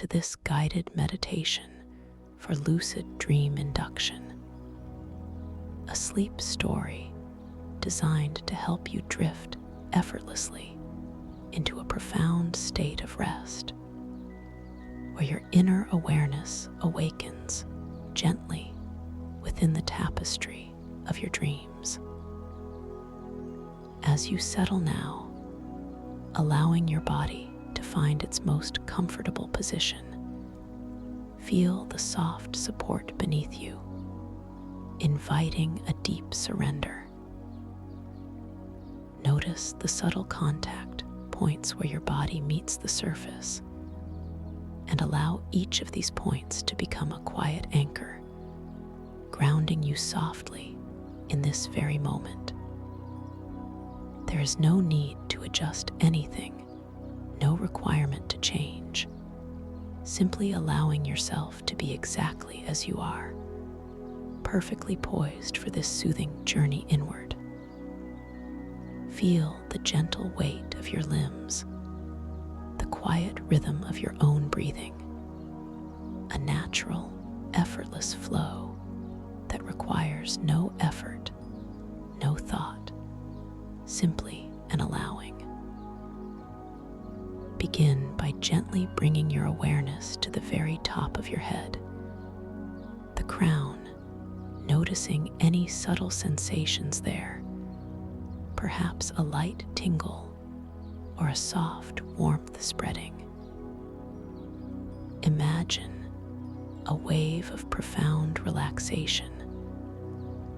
to this guided meditation for lucid dream induction, a sleep story designed to help you drift effortlessly into a profound state of rest, where your inner awareness awakens gently within the tapestry of your dreams. As you settle now, allowing your body to find its most comfortable position, feel the soft support beneath you, inviting a deep surrender. Notice the subtle contact points where your body meets the surface, and allow each of these points to become a quiet anchor, grounding you softly in this very moment. There is no need to adjust anything, no requirement to change, simply allowing yourself to be exactly as you are, perfectly poised for this soothing journey inward. Feel the gentle weight of your limbs, the quiet rhythm of your own breathing, a natural, effortless flow that requires no effort, no thought, simply an allowing. Begin by gently bringing your awareness to the very top of your head, the crown, noticing any subtle sensations there, perhaps a light tingle or a soft warmth spreading. Imagine a wave of profound relaxation,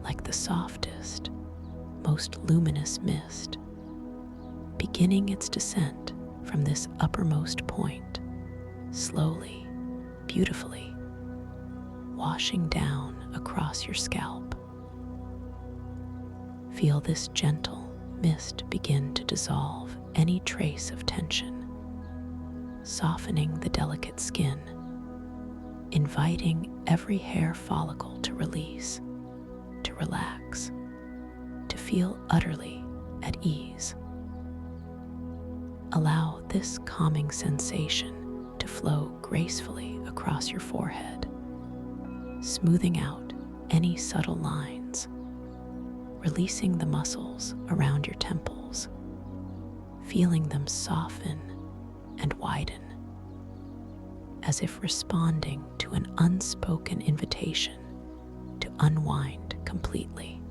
like the softest, most luminous mist, beginning its descent from this uppermost point, slowly, beautifully, washing down across your scalp. Feel this gentle mist begin to dissolve any trace of tension, softening the delicate skin, inviting every hair follicle to release, to relax, to feel utterly at ease. Allow this calming sensation to flow gracefully across your forehead, smoothing out any subtle lines, releasing the muscles around your temples, feeling them soften and widen, as if responding to an unspoken invitation to unwind completely.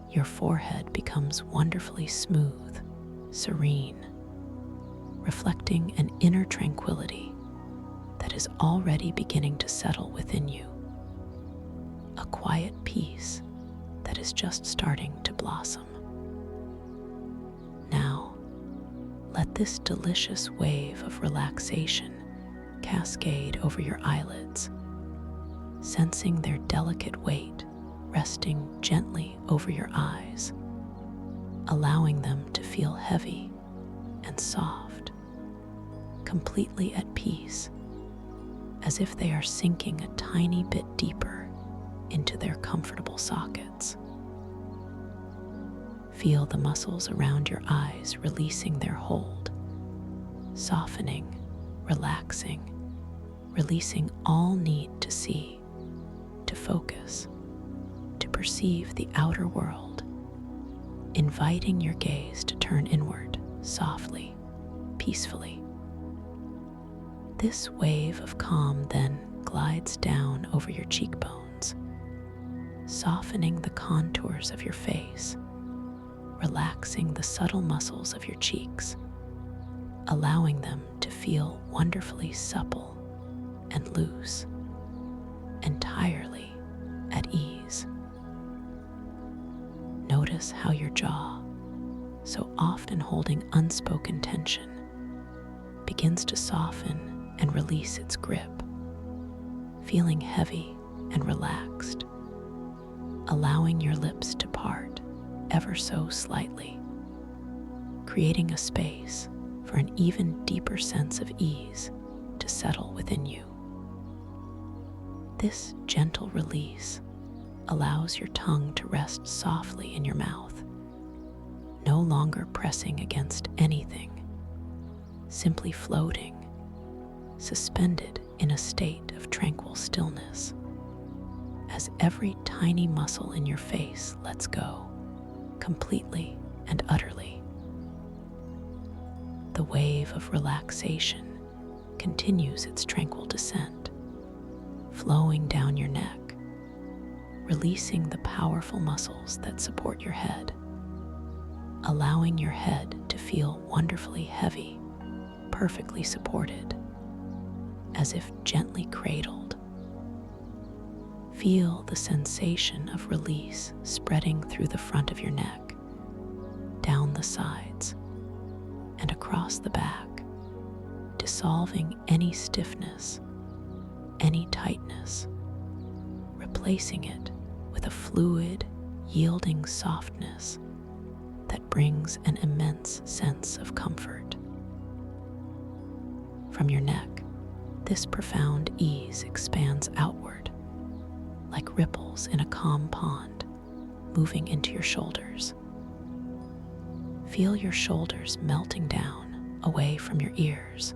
Your forehead becomes wonderfully smooth, serene, reflecting an inner tranquility that is already beginning to settle within you, a quiet peace that is just starting to blossom. Now, let this delicious wave of relaxation cascade over your eyelids, sensing their delicate weight resting gently over your eyes, allowing them to feel heavy and soft, completely at peace, as if they are sinking a tiny bit deeper into their comfortable sockets. Feel the muscles around your eyes releasing their hold, softening, relaxing, releasing all need to see, to focus, to perceive the outer world, inviting your gaze to turn inward softly, peacefully. This wave of calm then glides down over your cheekbones, softening the contours of your face, relaxing the subtle muscles of your cheeks, allowing them to feel wonderfully supple and loose, entirely at ease. Notice how your jaw, so often holding unspoken tension, begins to soften and release its grip, feeling heavy and relaxed, allowing your lips to part ever so slightly, creating a space for an even deeper sense of ease to settle within you. This gentle release allows your tongue to rest softly in your mouth, no longer pressing against anything, simply floating suspended in a state of tranquil stillness, as every tiny muscle in your face lets go, completely and utterly. The wave of relaxation continues its tranquil descent, flowing down your neck, releasing the powerful muscles that support your head, allowing your head to feel wonderfully heavy, perfectly supported, as if gently cradled. Feel the sensation of release spreading through the front of your neck, down the sides, and across the back, dissolving any stiffness, any tightness, replacing it with a fluid, yielding softness that brings an immense sense of comfort. From your neck, this profound ease expands outward, like ripples in a calm pond, moving into your shoulders. Feel your shoulders melting down away from your ears,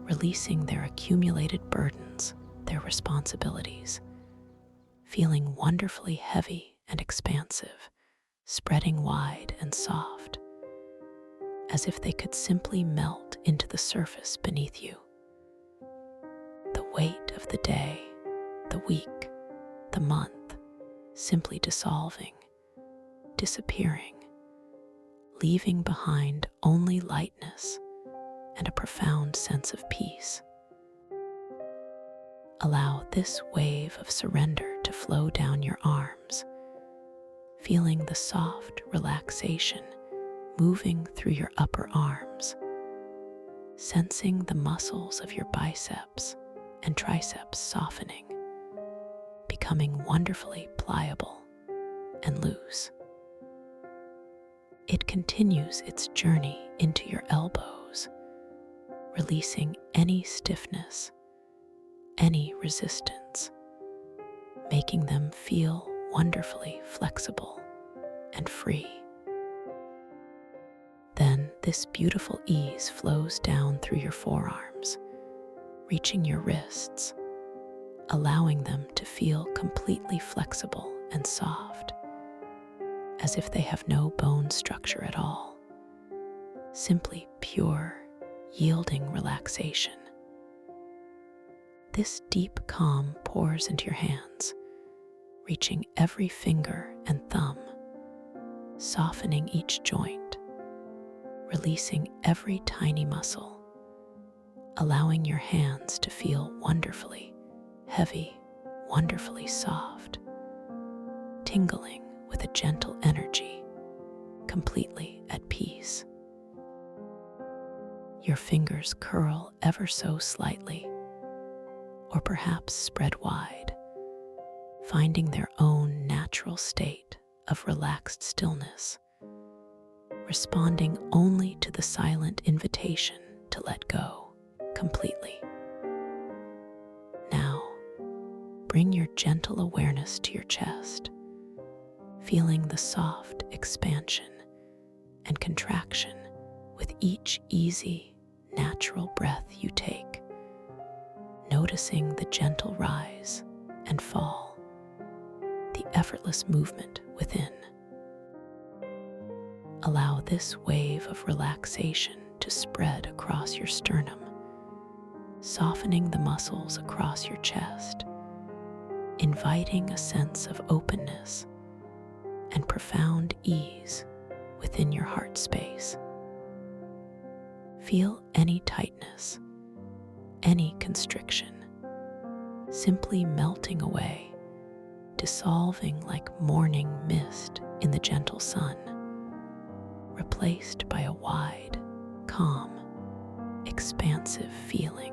releasing their accumulated burdens, their responsibilities, feeling wonderfully heavy and expansive, spreading wide and soft, as if they could simply melt into the surface beneath you. The weight of the day, the week, the month, simply dissolving, disappearing, leaving behind only lightness and a profound sense of peace. Allow this wave of surrender to flow down your arms, feeling the soft relaxation moving through your upper arms, sensing the muscles of your biceps and triceps softening, becoming wonderfully pliable and loose. It continues its journey into your elbows, releasing any stiffness, any resistance, making them feel wonderfully flexible and free. Then this beautiful ease flows down through your forearms, reaching your wrists, allowing them to feel completely flexible and soft, as if they have no bone structure at all, simply pure, yielding relaxation. This deep calm pours into your hands, reaching every finger and thumb, softening each joint, releasing every tiny muscle, allowing your hands to feel wonderfully heavy, wonderfully soft, tingling with a gentle energy, completely at peace. Your fingers curl ever so slightly, or perhaps spread wide, finding their own natural state of relaxed stillness, responding only to the silent invitation to let go completely. Now, bring your gentle awareness to your chest, feeling the soft expansion and contraction with each easy, natural breath you take, noticing the gentle rise and fall, the effortless movement within. Allow this wave of relaxation to spread across your sternum, softening the muscles across your chest, inviting a sense of openness and profound ease within your heart space. Feel any tightness, any constriction, simply melting away, dissolving like morning mist in the gentle sun, replaced by a wide, calm, expansive feeling.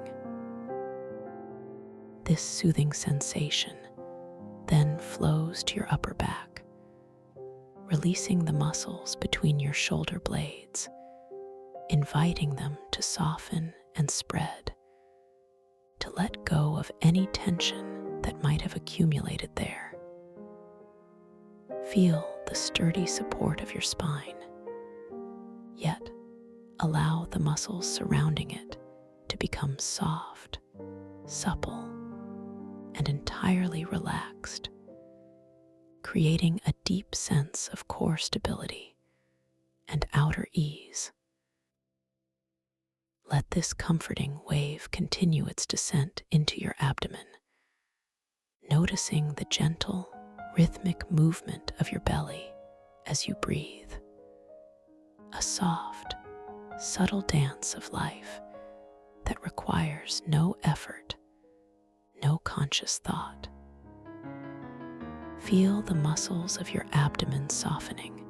This soothing sensation then flows to your upper back, releasing the muscles between your shoulder blades, inviting them to soften and spread, to let go of any tension that might have accumulated there. Feel the sturdy support of your spine, yet allow the muscles surrounding it to becomes soft, supple, and entirely relaxed, creating a deep sense of core stability and outer ease. Let this comforting wave continue its descent into your abdomen, noticing the gentle, rhythmic movement of your belly as you breathe. A soft, subtle dance of life that requires no effort, no conscious thought. Feel the muscles of your abdomen softening,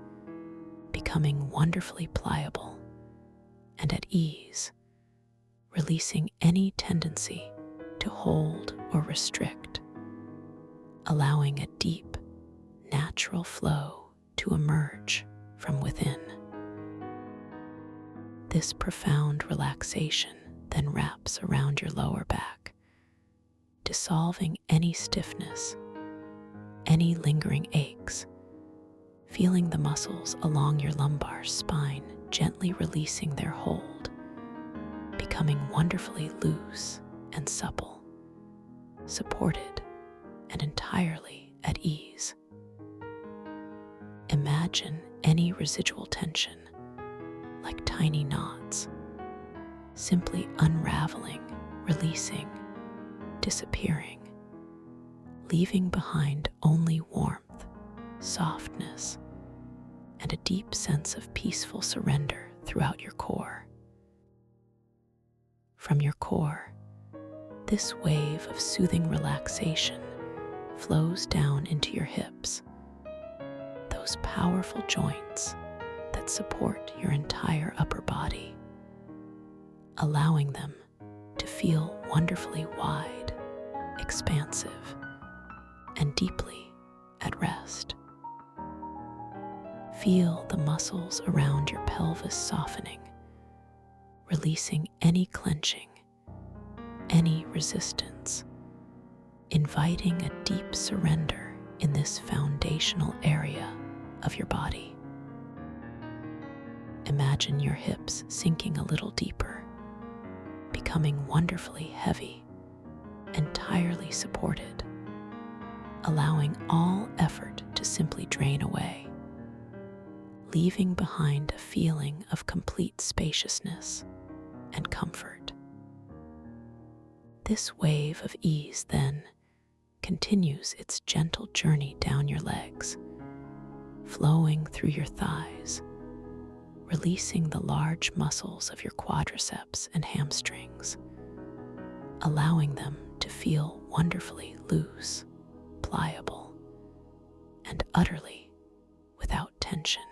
becoming wonderfully pliable and at ease, releasing any tendency to hold or restrict, allowing a deep, natural flow to emerge from within. This profound relaxation then wraps around your lower back, dissolving any stiffness, any lingering aches, feeling the muscles along your lumbar spine gently releasing their hold, becoming wonderfully loose and supple, supported and entirely at ease. Imagine any residual tension, like tiny knots, simply unraveling, releasing, disappearing, leaving behind only warmth, softness, and a deep sense of peaceful surrender throughout your core. From your core, this wave of soothing relaxation flows down into your hips, those powerful joints that support your entire upper body, allowing them to feel wonderfully wide, expansive, and deeply at rest. Feel the muscles around your pelvis softening, releasing any clenching, any resistance, inviting a deep surrender in this foundational area of your body. Imagine your hips sinking a little deeper, becoming wonderfully heavy, entirely supported, allowing all effort to simply drain away, leaving behind a feeling of complete spaciousness and comfort. This wave of ease then continues its gentle journey down your legs, flowing through your thighs, releasing the large muscles of your quadriceps and hamstrings, allowing them to feel wonderfully loose, pliable, and utterly without tension.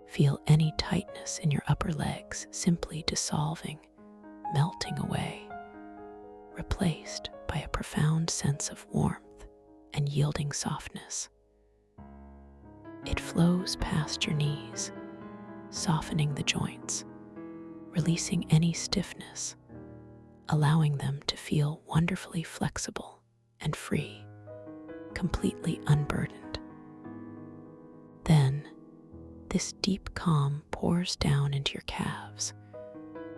Feel any tightness in your upper legs simply dissolving, melting away, replaced by a profound sense of warmth and yielding softness. It flows past your knees, softening the joints, releasing any stiffness, allowing them to feel wonderfully flexible and free, completely unburdened. Then, this deep calm pours down into your calves,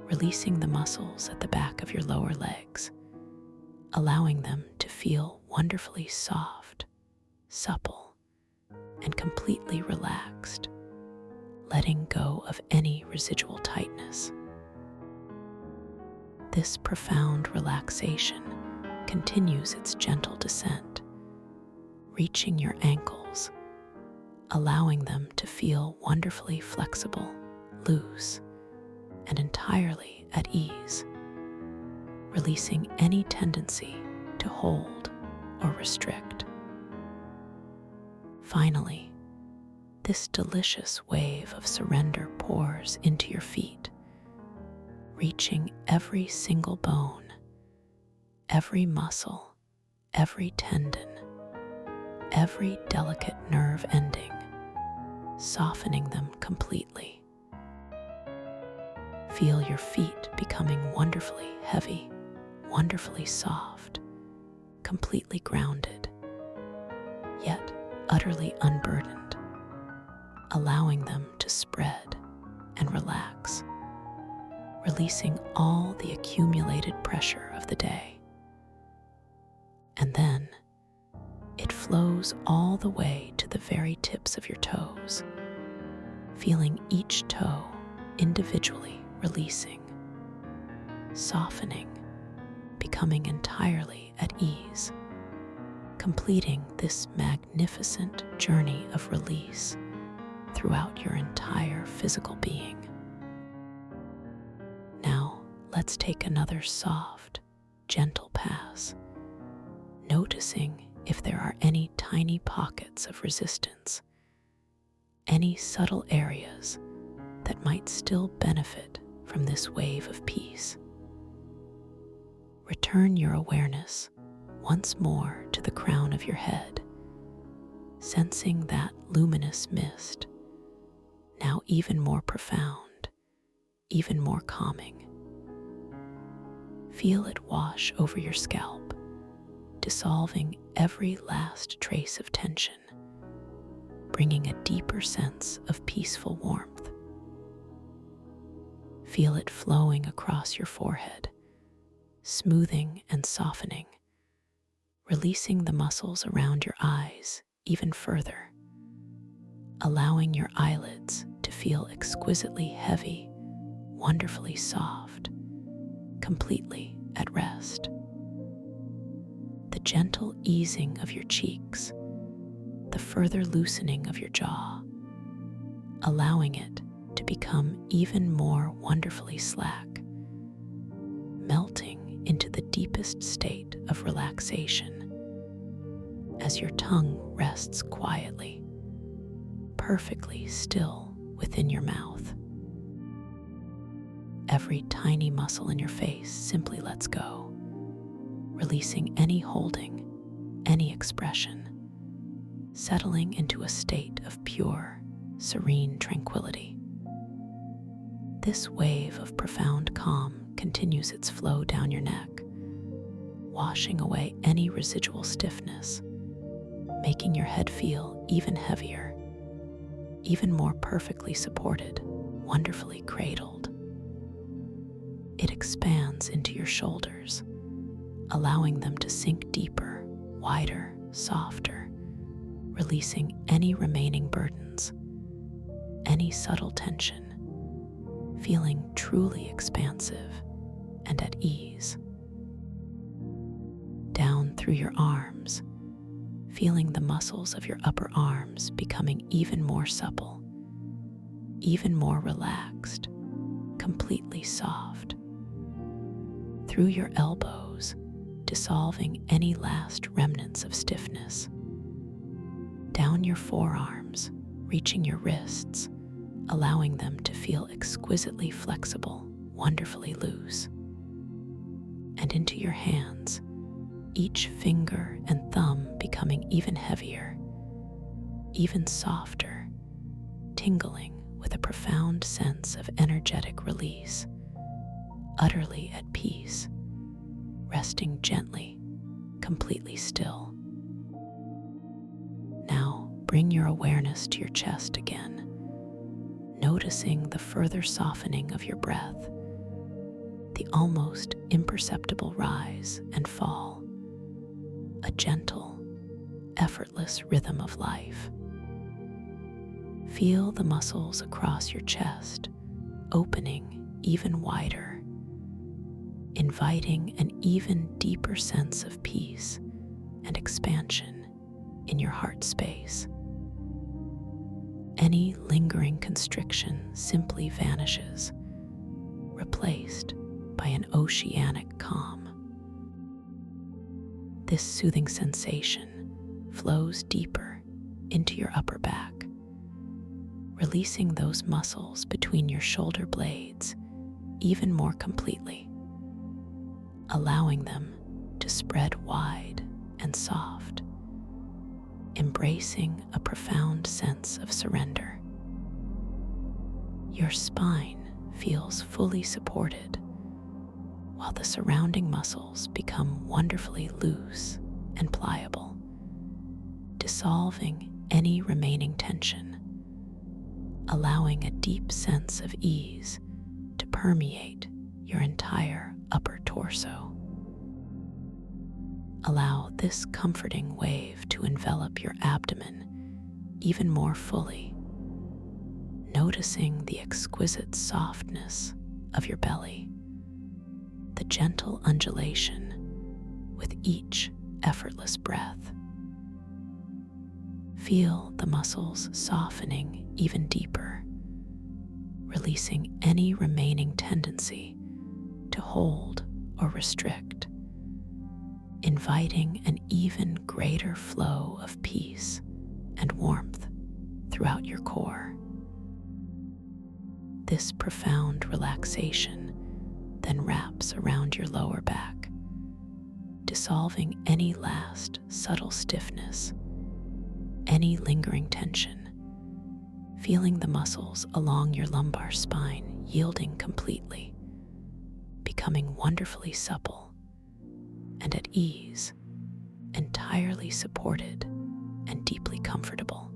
releasing the muscles at the back of your lower legs, allowing them to feel wonderfully soft, supple, and completely relaxed, letting go of any residual tightness. This profound relaxation continues its gentle descent, reaching your ankles, allowing them to feel wonderfully flexible, loose, and entirely at ease, releasing any tendency to hold or restrict. Finally, this delicious wave of surrender pours into your feet, reaching every single bone, every muscle, every tendon, every delicate nerve ending, softening them completely. Feel your feet becoming wonderfully heavy, wonderfully soft, completely grounded, yet utterly unburdened, allowing them to spread and relax, releasing all the accumulated pressure of the day. And then it flows all the way to the very tips of your toes, feeling each toe individually releasing, softening, becoming entirely at ease, completing this magnificent journey of release throughout your entire physical being. Now, let's take another soft, gentle pass, noticing if there are any tiny pockets of resistance, any subtle areas that might still benefit from this wave of peace. Return your awareness once more to the crown of your head, sensing that luminous mist, now even more profound, even more calming. Feel it wash over your scalp, dissolving every last trace of tension, bringing a deeper sense of peaceful warmth. Feel it flowing across your forehead, smoothing and softening, releasing the muscles around your eyes even further, allowing your eyelids to feel exquisitely heavy, wonderfully soft, completely at rest. The gentle easing of your cheeks, the further loosening of your jaw, allowing it to become even more wonderfully slack, melting into the deepest state of relaxation as your tongue rests quietly, perfectly still within your mouth. Every tiny muscle in your face simply lets go, releasing any holding, any expression, settling into a state of pure, serene tranquility. This wave of profound calm continues its flow down your neck, washing away any residual stiffness, making your head feel even heavier, even more perfectly supported, wonderfully cradled. It expands into your shoulders, allowing them to sink deeper, wider, softer, releasing any remaining burdens, any subtle tension, feeling truly expansive and at ease. Down through your arms, feeling the muscles of your upper arms becoming even more supple, even more relaxed, completely soft. Through your elbows, dissolving any last remnants of stiffness. Down your forearms, reaching your wrists, allowing them to feel exquisitely flexible, wonderfully loose. And into your hands, each finger and thumb becoming even heavier, even softer, tingling with a profound sense of energetic release, utterly at peace, resting gently, completely still. Now bring your awareness to your chest again, noticing the further softening of your breath, the almost imperceptible rise and fall, a gentle, effortless rhythm of life. Feel the muscles across your chest opening even wider, inviting an even deeper sense of peace and expansion in your heart space. Any lingering constriction simply vanishes, replaced by an oceanic calm. This soothing sensation flows deeper into your upper back, releasing those muscles between your shoulder blades even more completely, allowing them to spread wide and soft, embracing a profound sense of surrender. Your spine feels fully supported, while the surrounding muscles become wonderfully loose and pliable, dissolving any remaining tension, allowing a deep sense of ease to permeate your entire upper torso. Allow this comforting wave to envelop your abdomen even more fully, noticing the exquisite softness of your belly, the gentle undulation with each effortless breath. Feel the muscles softening even deeper, releasing any remaining tendency to hold or restrict, inviting an even greater flow of peace and warmth throughout your core. This profound relaxation then wraps around your lower back, dissolving any last subtle stiffness, any lingering tension, feeling the muscles along your lumbar spine yielding completely, becoming wonderfully supple and at ease, entirely supported and deeply comfortable.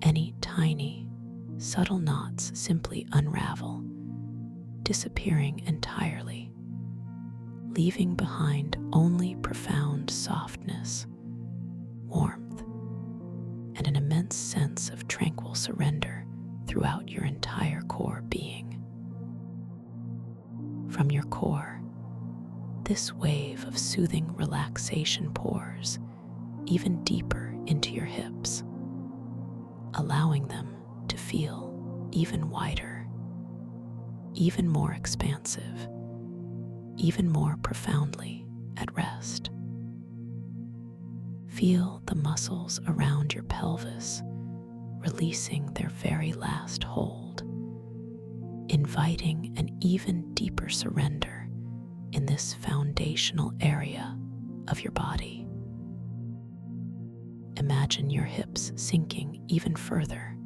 Any tiny, subtle knots simply unravel, disappearing entirely, leaving behind only profound softness, warmth, and an immense sense of tranquil surrender throughout your entire core being. From your core, this wave of soothing relaxation pours even deeper into your hips, allowing them to feel even wider, even more expansive, even more profoundly at rest. Feel the muscles around your pelvis releasing their very last hold, inviting an even deeper surrender in this foundational area of your body. Imagine your hips sinking even further,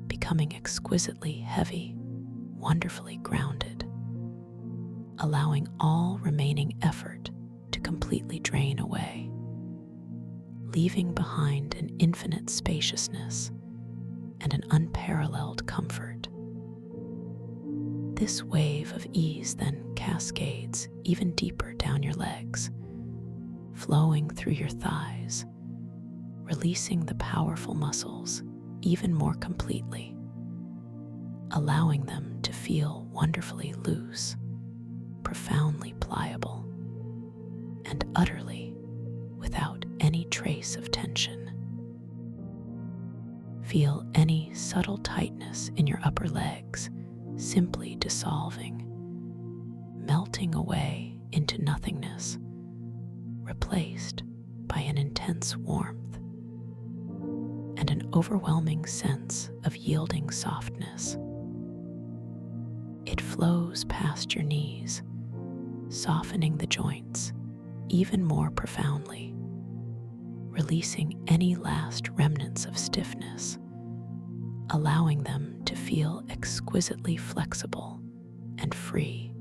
becoming exquisitely heavy, wonderfully grounded, allowing all remaining effort to completely drain away, leaving behind an infinite spaciousness and an unparalleled comfort. This wave of ease then cascades even deeper down your legs, flowing through your thighs, releasing the powerful muscles even more completely, allowing them to feel wonderfully loose, profoundly pliable, and utterly without any trace of tension. Feel any subtle tightness in your upper legs simply dissolving, melting away into nothingness, replaced by an intense warmth and an overwhelming sense of yielding softness. It flows past your knees, softening the joints even more profoundly, releasing any last remnants of stiffness, allowing them to feel exquisitely flexible and free,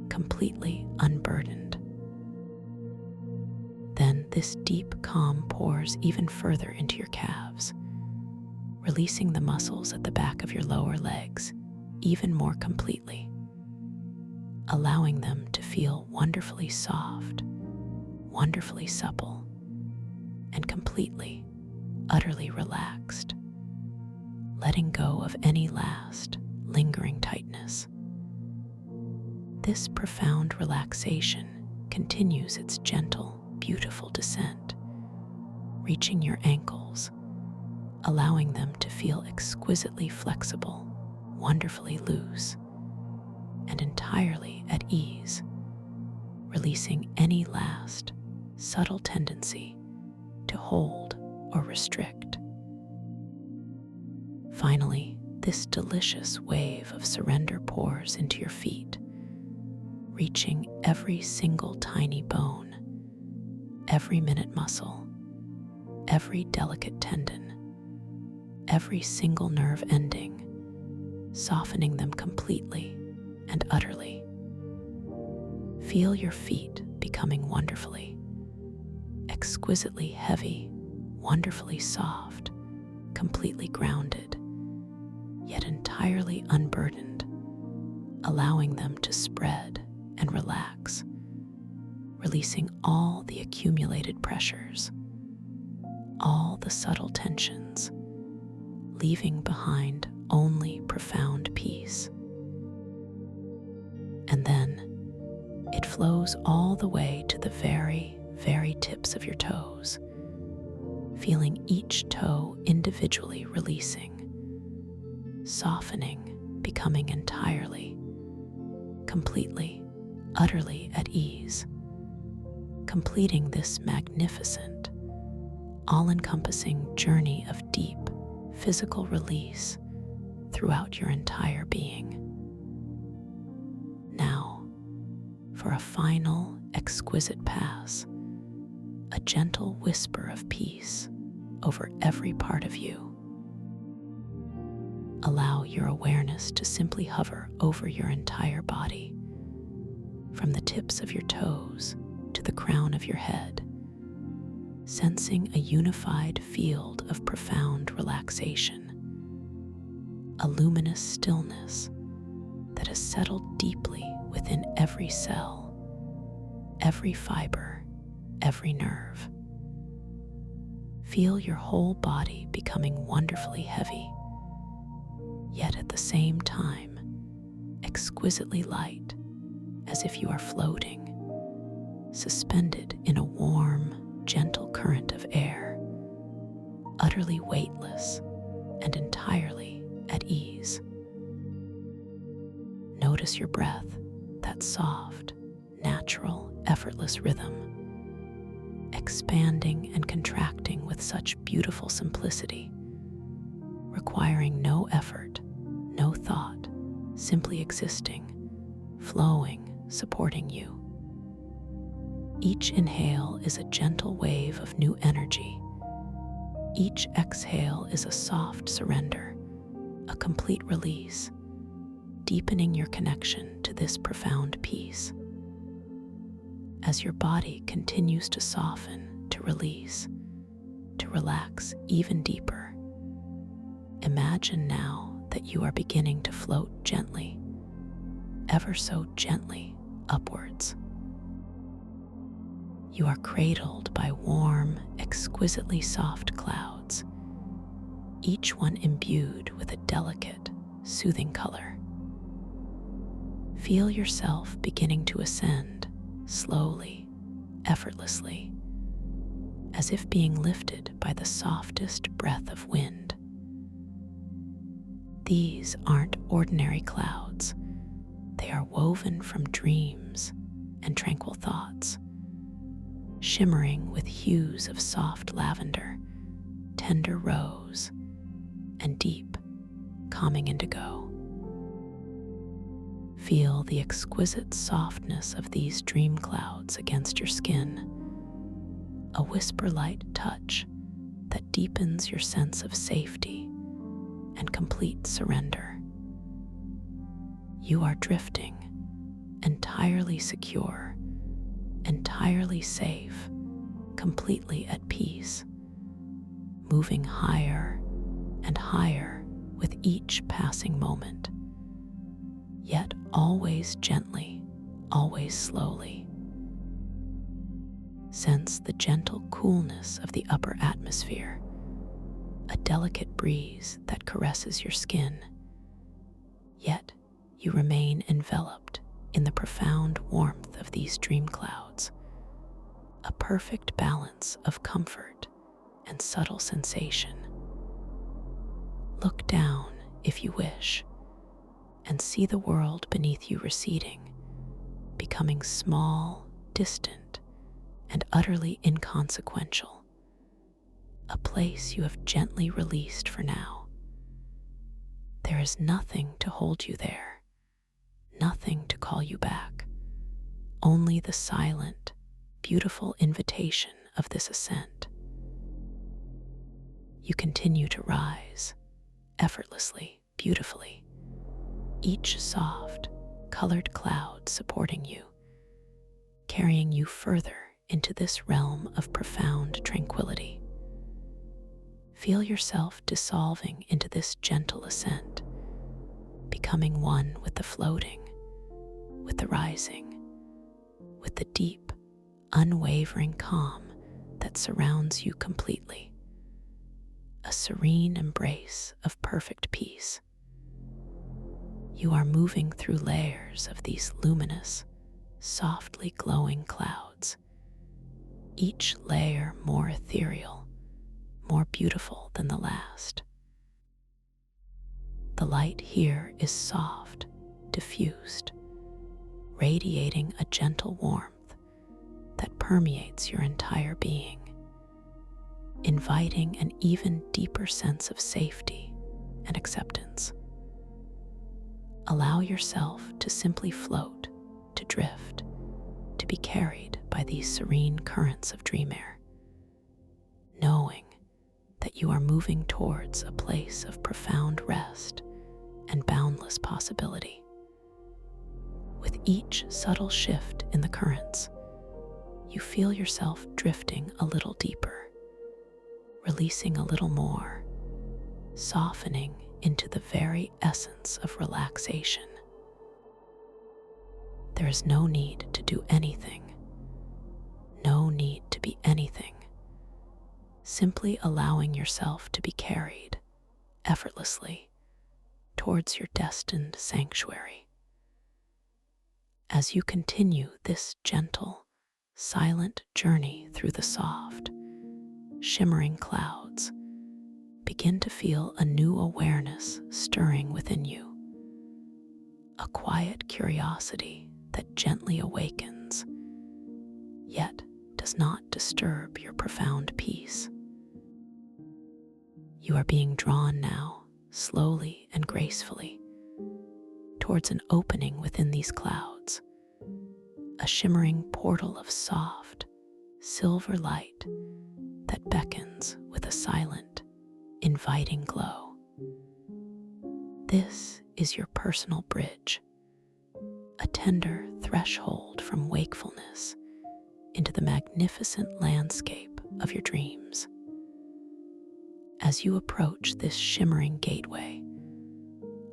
completely unburdened. Then this deep calm pours even further into your calves, releasing the muscles at the back of your lower legs even more completely, allowing them to feel wonderfully soft, wonderfully supple, and completely, utterly relaxed, letting go of any last, lingering tightness. This profound relaxation continues its gentle, beautiful descent, reaching your ankles, allowing them to feel exquisitely flexible, wonderfully loose, and entirely at ease, releasing any last, subtle tendency to hold or restrict. Finally, this delicious wave of surrender pours into your feet, reaching every single tiny bone, every minute muscle, every delicate tendon, every single nerve ending, softening them completely and utterly. Feel your feet becoming wonderfully, exquisitely heavy, wonderfully soft, completely grounded, yet entirely unburdened, allowing them to spread and relax, releasing all the accumulated pressures, all the subtle tensions, leaving behind only profound peace. And then it flows all the way to the very, very tips of your toes, feeling each toe individually releasing, softening, becoming entirely, completely, utterly at ease, completing this magnificent, all-encompassing journey of deep physical release throughout your entire being. Now, for a final, exquisite pass, a gentle whisper of peace over every part of you. Allow your awareness to simply hover over your entire body, from the tips of your toes to the crown of your head, sensing a unified field of profound relaxation, a luminous stillness that has settled deeply within every cell, every fiber, every nerve. Feel your whole body becoming wonderfully heavy, yet at the same time exquisitely light, as if you are floating, suspended in a warm, gentle current of air, utterly weightless and entirely at ease. Notice your breath, that soft, natural, effortless rhythm, expanding and contracting with such beautiful simplicity, requiring no effort, no thought, simply existing, flowing, supporting you. Each inhale is a gentle wave of new energy. Each exhale is a soft surrender, a complete release, deepening your connection to this profound peace. As your body continues to soften, to release, to relax even deeper, imagine now that you are beginning to float gently, ever so gently, upwards. You are cradled by warm, exquisitely soft clouds, each one imbued with a delicate, soothing color. Feel yourself beginning to ascend, slowly, effortlessly, as if being lifted by the softest breath of wind. These aren't ordinary clouds. They are woven from dreams and tranquil thoughts, shimmering with hues of soft lavender, tender rose, and deep, calming indigo. Feel the exquisite softness of these dream clouds against your skin, a whisper-light touch that deepens your sense of safety and complete surrender. You are drifting, entirely secure, entirely safe, completely at peace, moving higher and higher with each passing moment, yet always gently, always slowly. Sense the gentle coolness of the upper atmosphere, a delicate breeze that caresses your skin, yet you remain enveloped in the profound warmth of these dream clouds, a perfect balance of comfort and subtle sensation. Look down, if you wish, and see the world beneath you receding, becoming small, distant, and utterly inconsequential, a place you have gently released for now. There is nothing to hold you there, nothing to call you back, only the silent, beautiful invitation of this ascent. You continue to rise, effortlessly, beautifully, each soft, colored cloud supporting you, carrying you further into this realm of profound tranquility. Feel yourself dissolving into this gentle ascent, becoming one with the floating, the rising, with the deep, unwavering calm that surrounds you completely. A serene embrace of perfect peace. You are moving through layers of these luminous, softly glowing clouds, each layer more ethereal, more beautiful than the last. The light here is soft, diffused, radiating a gentle warmth that permeates your entire being, inviting an even deeper sense of safety and acceptance. Allow yourself to simply float, to drift, to be carried by these serene currents of dream air, knowing that you are moving towards a place of profound rest and boundless possibility. With each subtle shift in the currents, you feel yourself drifting a little deeper, releasing a little more, softening into the very essence of relaxation. There is no need to do anything, no need to be anything, simply allowing yourself to be carried effortlessly towards your destined sanctuary. As you continue this gentle, silent journey through the soft, shimmering clouds, begin to feel a new awareness stirring within you, a quiet curiosity that gently awakens, yet does not disturb your profound peace. You are being drawn now, slowly and gracefully, towards an opening within these clouds, a shimmering portal of soft, silver light that beckons with a silent, inviting glow. This is your personal bridge, a tender threshold from wakefulness into the magnificent landscape of your dreams. As you approach this shimmering gateway,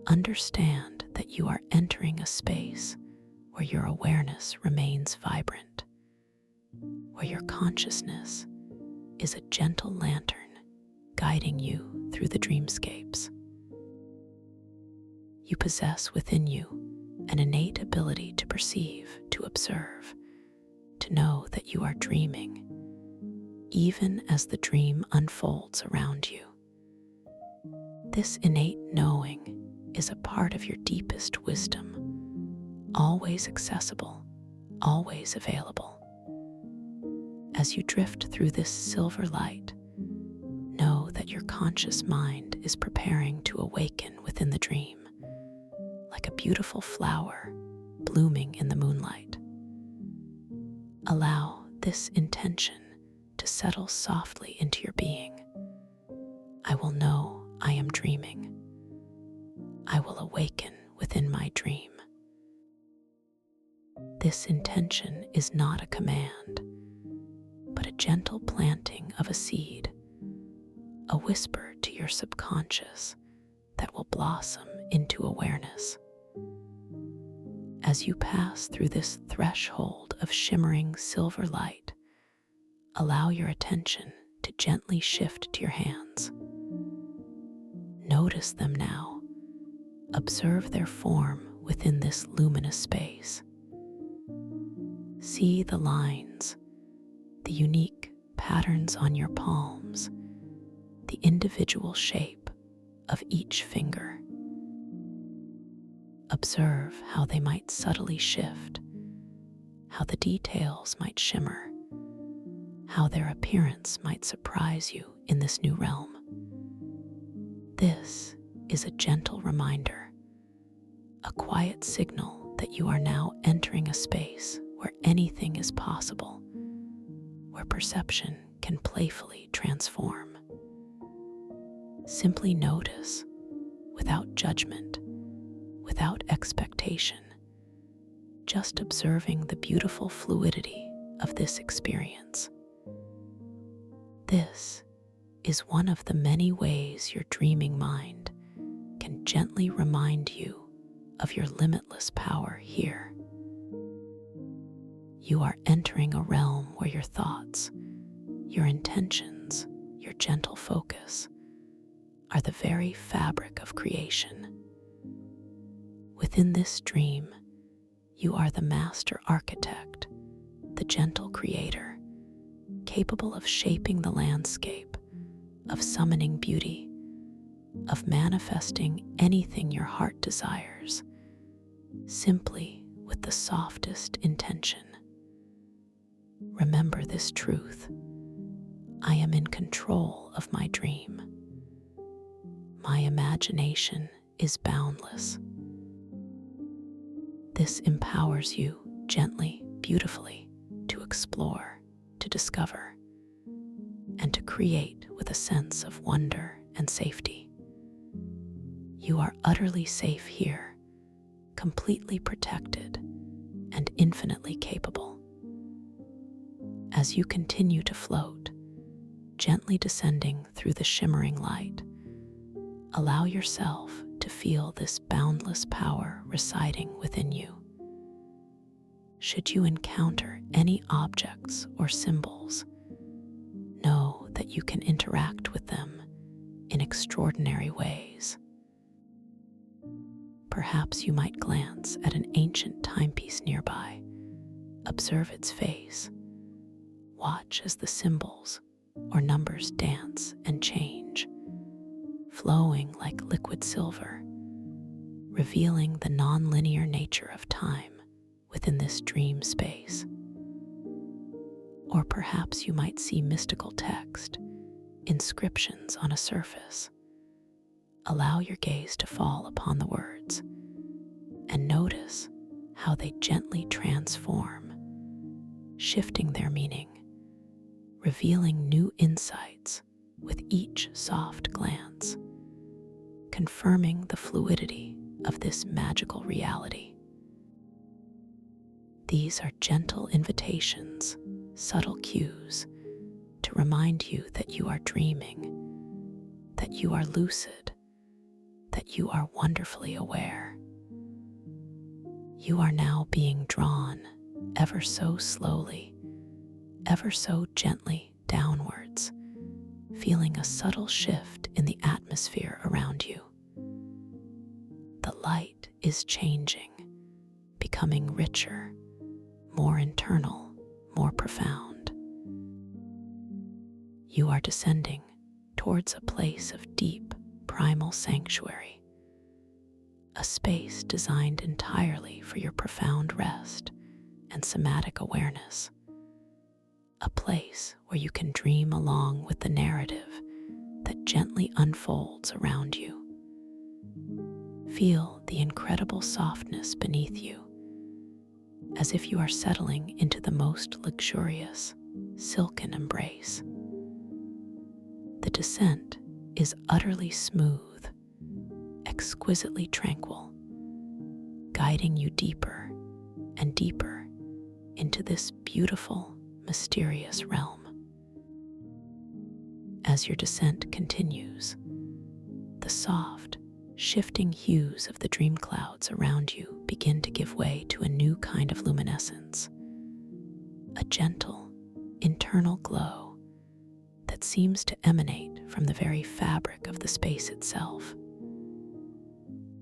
understand that you are entering a space where your awareness remains vibrant, where your consciousness is a gentle lantern guiding you through the dreamscapes. You possess within you an innate ability to perceive, to observe, to know that you are dreaming, even as the dream unfolds around you. This innate knowing is a part of your deepest wisdom, always accessible, always available. As you drift through this silver light, know that your conscious mind is preparing to awaken within the dream, like a beautiful flower blooming in the moonlight. Allow this intention to settle softly into your being. I will know I am dreaming. I will awaken within my dream. This intention is not a command, but a gentle planting of a seed, a whisper to your subconscious that will blossom into awareness. As you pass through this threshold of shimmering silver light, allow your attention to gently shift to your hands. Notice them now. Observe their form within this luminous space. See the lines, the unique patterns on your palms, the individual shape of each finger. Observe how they might subtly shift, how the details might shimmer, how their appearance might surprise you in this new realm. This is a gentle reminder, a quiet signal that you are now entering a space where anything is possible, where perception can playfully transform. Simply notice, without judgment, without expectation, just observing the beautiful fluidity of this experience. This is one of the many ways your dreaming mind can gently remind you of your limitless power here. You are entering a realm where your thoughts, your intentions, your gentle focus are the very fabric of creation. Within this dream, you are the master architect, the gentle creator, capable of shaping the landscape, of summoning beauty, of manifesting anything your heart desires, simply with the softest intention. Remember this truth: I am in control of my dream. My imagination is boundless. This empowers you gently, beautifully, to explore, to discover, and to create with a sense of wonder and safety. You are utterly safe here, completely protected, and infinitely capable. As you continue to float, gently descending through the shimmering light, allow yourself to feel this boundless power residing within you. Should you encounter any objects or symbols, know that you can interact with them in extraordinary ways. Perhaps you might glance at an ancient timepiece nearby, observe its face, watch as the symbols or numbers dance and change, flowing like liquid silver, revealing the non-linear nature of time within this dream space. Or perhaps you might see mystical text, inscriptions on a surface. Allow your gaze to fall upon the words and notice how they gently transform, shifting their meaning, revealing new insights with each soft glance, confirming the fluidity of this magical reality. These are gentle invitations, subtle cues to remind you that you are dreaming, that you are lucid, that you are wonderfully aware. You are now being drawn ever so slowly, ever so gently downwards, feeling a subtle shift in the atmosphere around you. The light is changing, becoming richer, more internal, more profound. You are descending towards a place of deep, primal sanctuary, a space designed entirely for your profound rest and somatic awareness, a place where you can dream along with the narrative that gently unfolds around you. Feel the incredible softness beneath you, as if you are settling into the most luxurious, silken embrace. The descent is utterly smooth, exquisitely tranquil, guiding you deeper and deeper into this beautiful, mysterious realm. As your descent continues, the soft, shifting hues of the dream clouds around you begin to give way to a new kind of luminescence, a gentle, internal glow that seems to emanate from the very fabric of the space itself.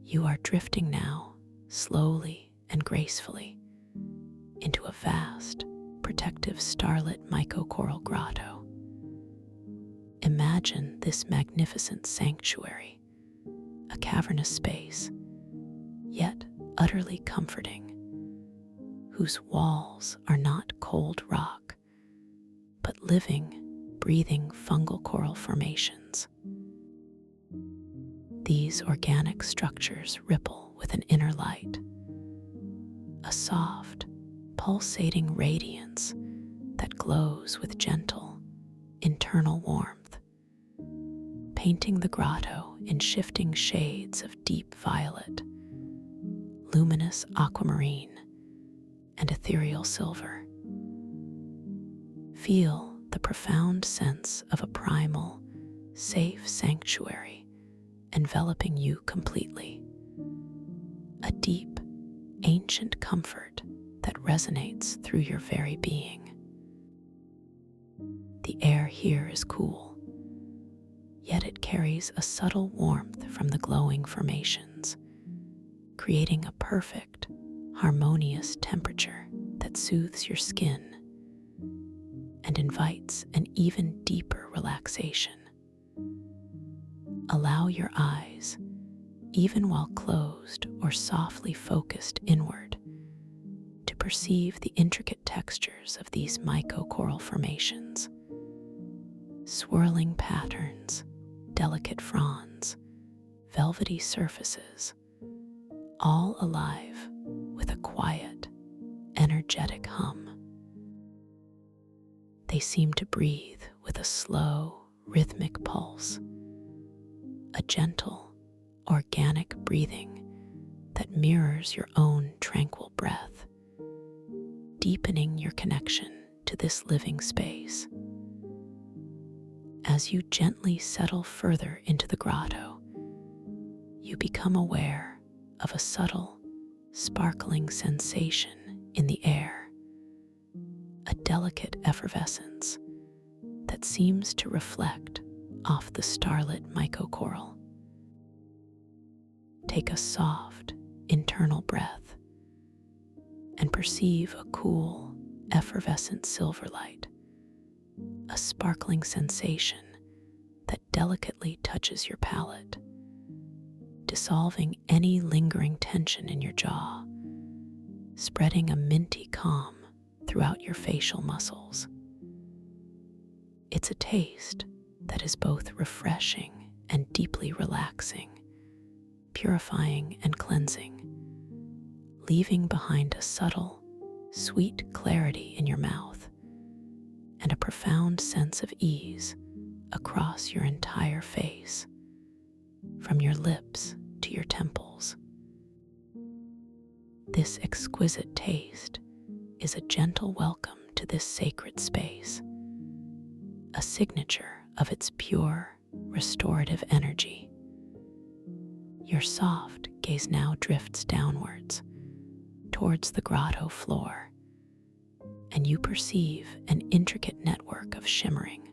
You are drifting now, slowly and gracefully, into a vast, protective starlit mycocoral grotto. Imagine this magnificent sanctuary, a cavernous space, yet utterly comforting, whose walls are not cold rock, but living, breathing fungal coral formations. These organic structures ripple with an inner light, a soft, pulsating radiance that glows with gentle, internal warmth, painting the grotto in shifting shades of deep violet, luminous aquamarine, and ethereal silver. Feel the profound sense of a primal, safe sanctuary enveloping you completely. A deep, ancient comfort that resonates through your very being. The air here is cool, yet it carries a subtle warmth from the glowing formations, creating a perfect, harmonious temperature that soothes your skin and invites an even deeper relaxation. Allow your eyes, even while closed or softly focused inward, to perceive the intricate textures of these mycocoral formations. Swirling patterns, delicate fronds, velvety surfaces, all alive with a quiet, energetic hum. They seem to breathe with a slow, rhythmic pulse, a gentle, organic breathing that mirrors your own tranquil breath, deepening your connection to this living space. As you gently settle further into the grotto, you become aware of a subtle, sparkling sensation in the air, a delicate effervescence that seems to reflect off the starlit mycocoral. Take a soft, internal breath and perceive a cool, effervescent silver light, a sparkling sensation that delicately touches your palate, dissolving any lingering tension in your jaw, spreading a minty calm throughout your facial muscles. It's a taste that is both refreshing and deeply relaxing, purifying and cleansing, leaving behind a subtle, sweet clarity in your mouth and a profound sense of ease across your entire face, from your lips to your temples. This exquisite taste is a gentle welcome to this sacred space, a signature of its pure, restorative energy. Your soft gaze now drifts downwards, towards the grotto floor, and you perceive an intricate network of shimmering,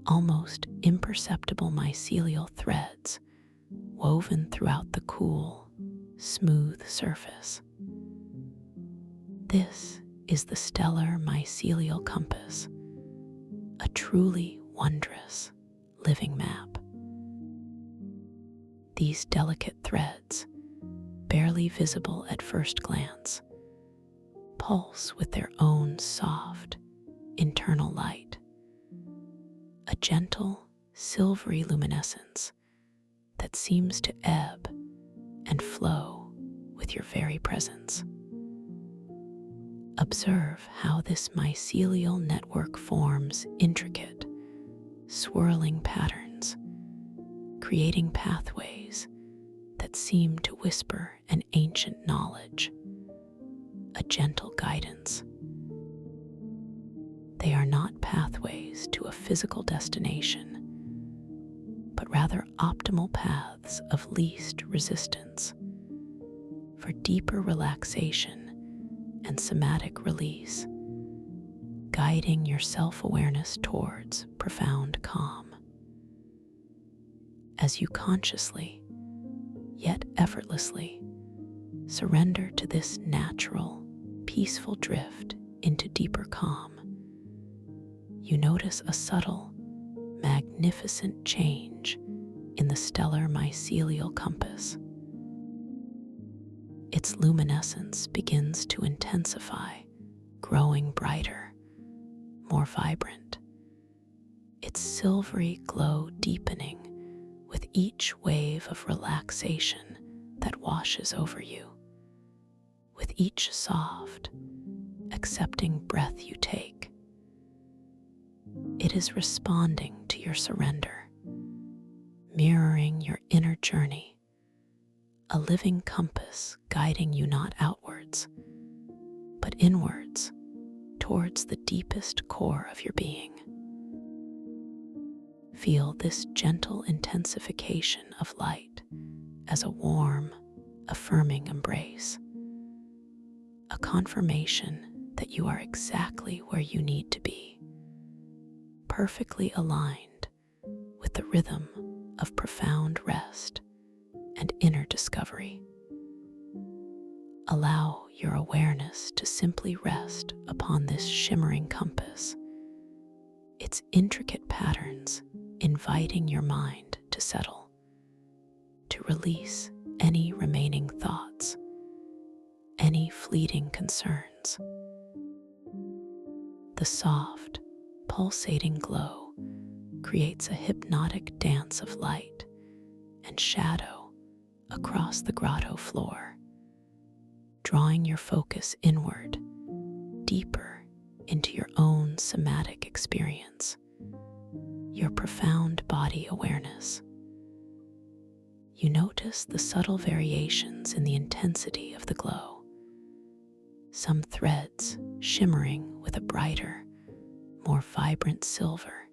almost imperceptible mycelial threads woven throughout the cool, smooth surface. This is the stellar mycelial compass, a truly wondrous living map. These delicate threads, barely visible at first glance, pulse with their own soft, internal light, a gentle, silvery luminescence that seems to ebb and flow with your very presence. Observe how this mycelial network forms intricate, swirling patterns, creating pathways that seem to whisper an ancient knowledge, a gentle guidance. They are not pathways to a physical destination, but rather optimal paths of least resistance for deeper relaxation and somatic release, guiding your self-awareness towards profound calm. As you consciously, yet effortlessly, surrender to this natural, peaceful drift into deeper calm, you notice a subtle, magnificent change in the stellar mycelial compass. Its luminescence begins to intensify, growing brighter, more vibrant, its silvery glow deepening with each wave of relaxation that washes over you. With each soft, accepting breath you take, it is responding to your surrender, mirroring your inner journey, a living compass guiding you not outwards, but inwards, towards the deepest core of your being. Feel this gentle intensification of light as a warm, affirming embrace, a confirmation that you are exactly where you need to be, perfectly aligned with the rhythm of profound rest and inner discovery. Allow your awareness to simply rest upon this shimmering compass, its intricate patterns inviting your mind to settle, to release any remaining thoughts, any fleeting concerns. The soft, pulsating glow creates a hypnotic dance of light and shadow across the grotto floor, drawing your focus inward, deeper into your own somatic experience, your profound body awareness. You notice the subtle variations in the intensity of the glow, some threads shimmering with a brighter, more vibrant silver,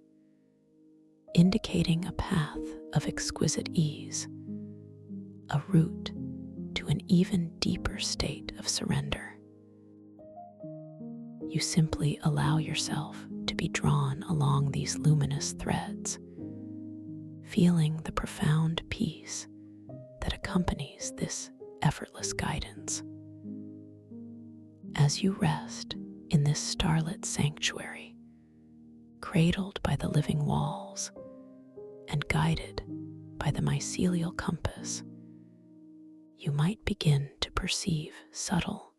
indicating a path of exquisite ease, a route to an even deeper state of surrender. You simply allow yourself to be drawn along these luminous threads, feeling the profound peace that accompanies this effortless guidance. As you rest in this starlit sanctuary, cradled by the living walls and guided by the mycelial compass, you might begin to perceive subtle,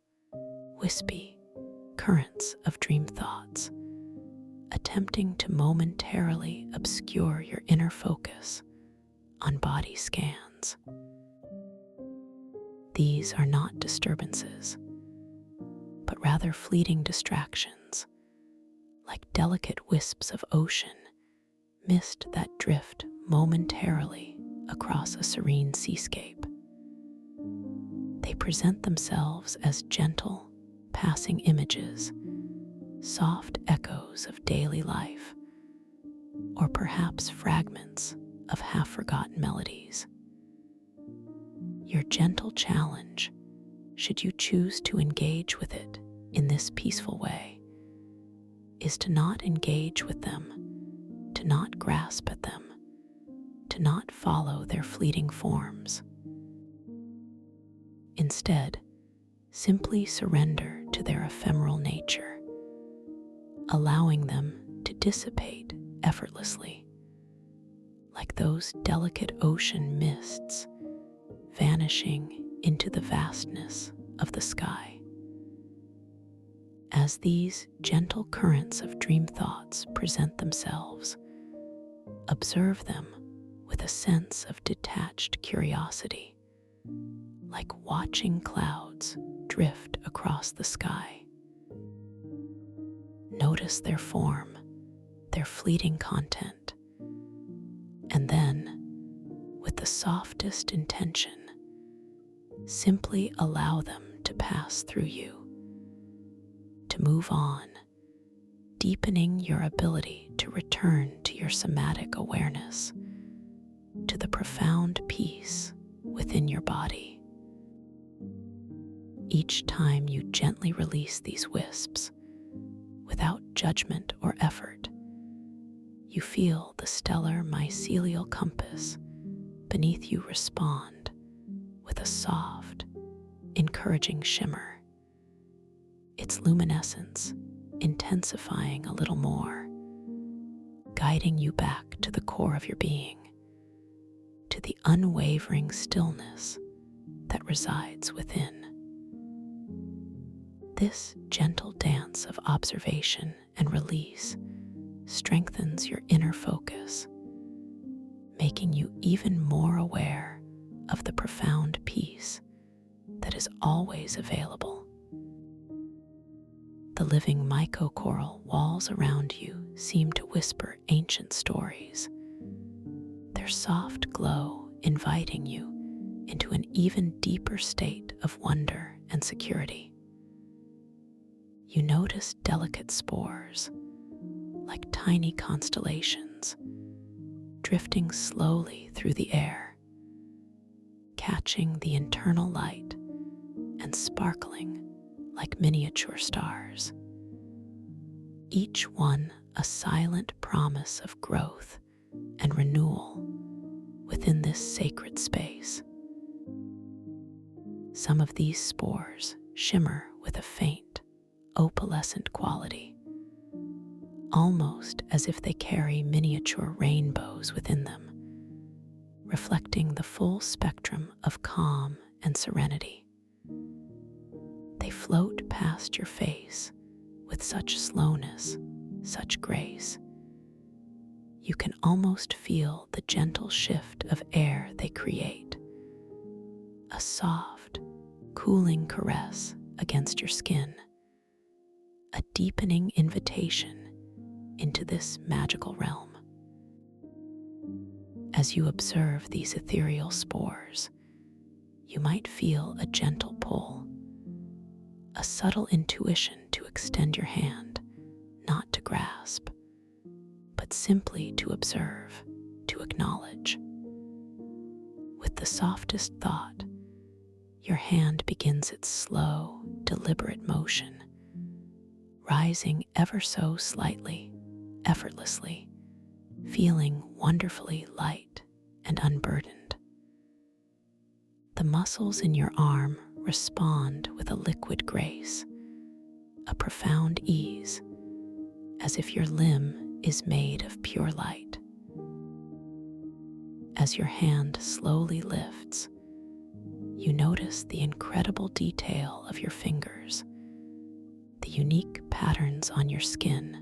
wispy currents of dream thoughts, attempting to momentarily obscure your inner focus on body scans. These are not disturbances, but rather fleeting distractions, like delicate wisps of ocean mist that drift momentarily across a serene seascape. They present themselves as gentle, passing images, soft echoes of daily life, or perhaps fragments of half-forgotten melodies. Your gentle challenge, should you choose to engage with it in this peaceful way, is to not engage with them, to not grasp at them, to not follow their fleeting forms. Instead, simply surrender to their ephemeral nature, allowing them to dissipate effortlessly, like those delicate ocean mists vanishing into the vastness of the sky. As these gentle currents of dream thoughts present themselves, observe them with a sense of detached curiosity, like watching clouds drift across the sky. Notice their form, their fleeting content, and then, with the softest intention, simply allow them to pass through you, to move on, deepening your ability to return to your somatic awareness, to the profound peace within your body. Each time you gently release these wisps, without judgment or effort, you feel the stellar mycelial compass beneath you respond with a soft, encouraging shimmer, its luminescence intensifying a little more, guiding you back to the core of your being, to the unwavering stillness that resides within. This gentle dance of observation and release strengthens your inner focus, making you even more aware of the profound peace that is always available. The living mycocoral walls around you seem to whisper ancient stories, their soft glow inviting you into an even deeper state of wonder and security. You notice delicate spores, like tiny constellations, drifting slowly through the air, catching the internal light and sparkling like miniature stars, each one a silent promise of growth and renewal within this sacred space. Some of these spores shimmer with a faint, opalescent quality, almost as if they carry miniature rainbows within them, reflecting the full spectrum of calm and serenity. They float past your face with such slowness, such grace. You can almost feel the gentle shift of air they create, a soft, cooling caress against your skin, a deepening invitation into this magical realm. As you observe these ethereal spores, you might feel a gentle pull, a subtle intuition to extend your hand, not to grasp, but simply to observe, to acknowledge. With the softest thought, your hand begins its slow, deliberate motion, rising ever so slightly, effortlessly, feeling wonderfully light and unburdened. The muscles in your arm respond with a liquid grace, a profound ease, as if your limb is made of pure light. As your hand slowly lifts, you notice the incredible detail of your fingers, the unique patterns on your skin,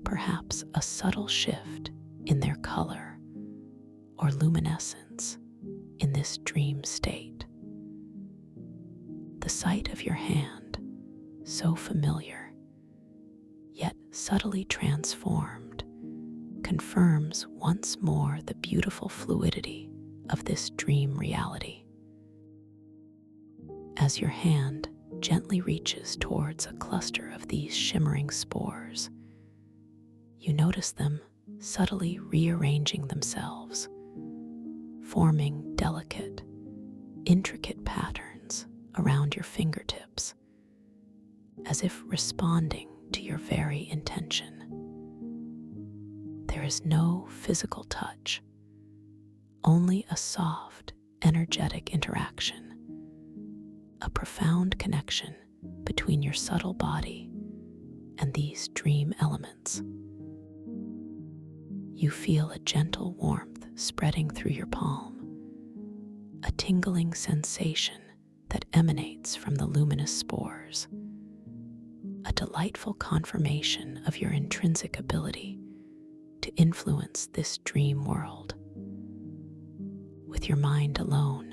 perhaps a subtle shift in their color or luminescence in this dream state. The sight of your hand, so familiar, yet subtly transformed, confirms once more the beautiful fluidity of this dream reality. As your hand gently reaches towards a cluster of these shimmering spores, you notice them subtly rearranging themselves, forming delicate, intricate patterns around your fingertips, as if responding to your very intention. There is no physical touch, only a soft, energetic interaction, a profound connection between your subtle body and these dream elements. You feel a gentle warmth spreading through your palm, a tingling sensation that emanates from the luminous spores, a delightful confirmation of your intrinsic ability to influence this dream world. With your mind alone,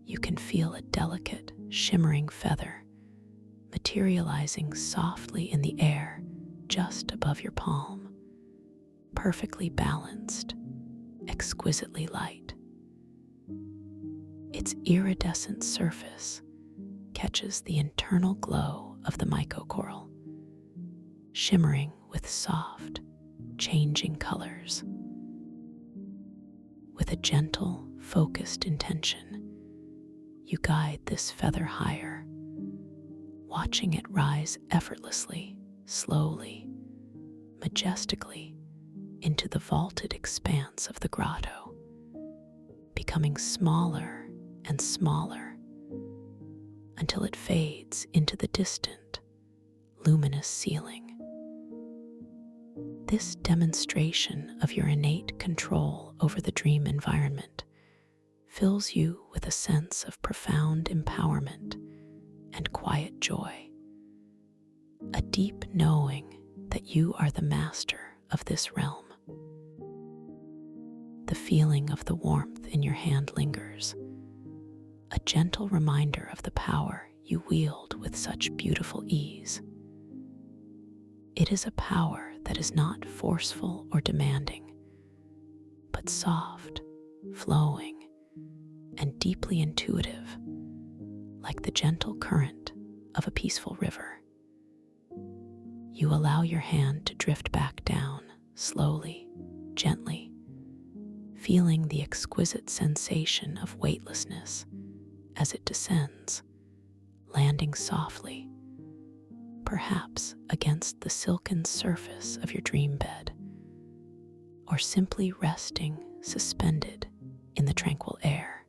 you can feel a delicate, shimmering feather materializing softly in the air just above your palm, perfectly balanced, exquisitely light. Its iridescent surface catches the internal glow of the mycocoral, shimmering with soft, changing colors. With a gentle, focused intention, you guide this feather higher, watching it rise effortlessly, slowly, majestically into the vaulted expanse of the grotto, becoming smaller and smaller until it fades into the distant, luminous ceiling. This demonstration of your innate control over the dream environment fills you with a sense of profound empowerment and quiet joy, a deep knowing that you are the master of this realm. The feeling of the warmth in your hand lingers, a gentle reminder of the power you wield with such beautiful ease. It is a power that is not forceful or demanding, but soft, flowing, and deeply intuitive, like the gentle current of a peaceful river. You allow your hand to drift back down, slowly, gently, feeling the exquisite sensation of weightlessness as it descends, landing softly, perhaps against the silken surface of your dream bed, or simply resting suspended in the tranquil air.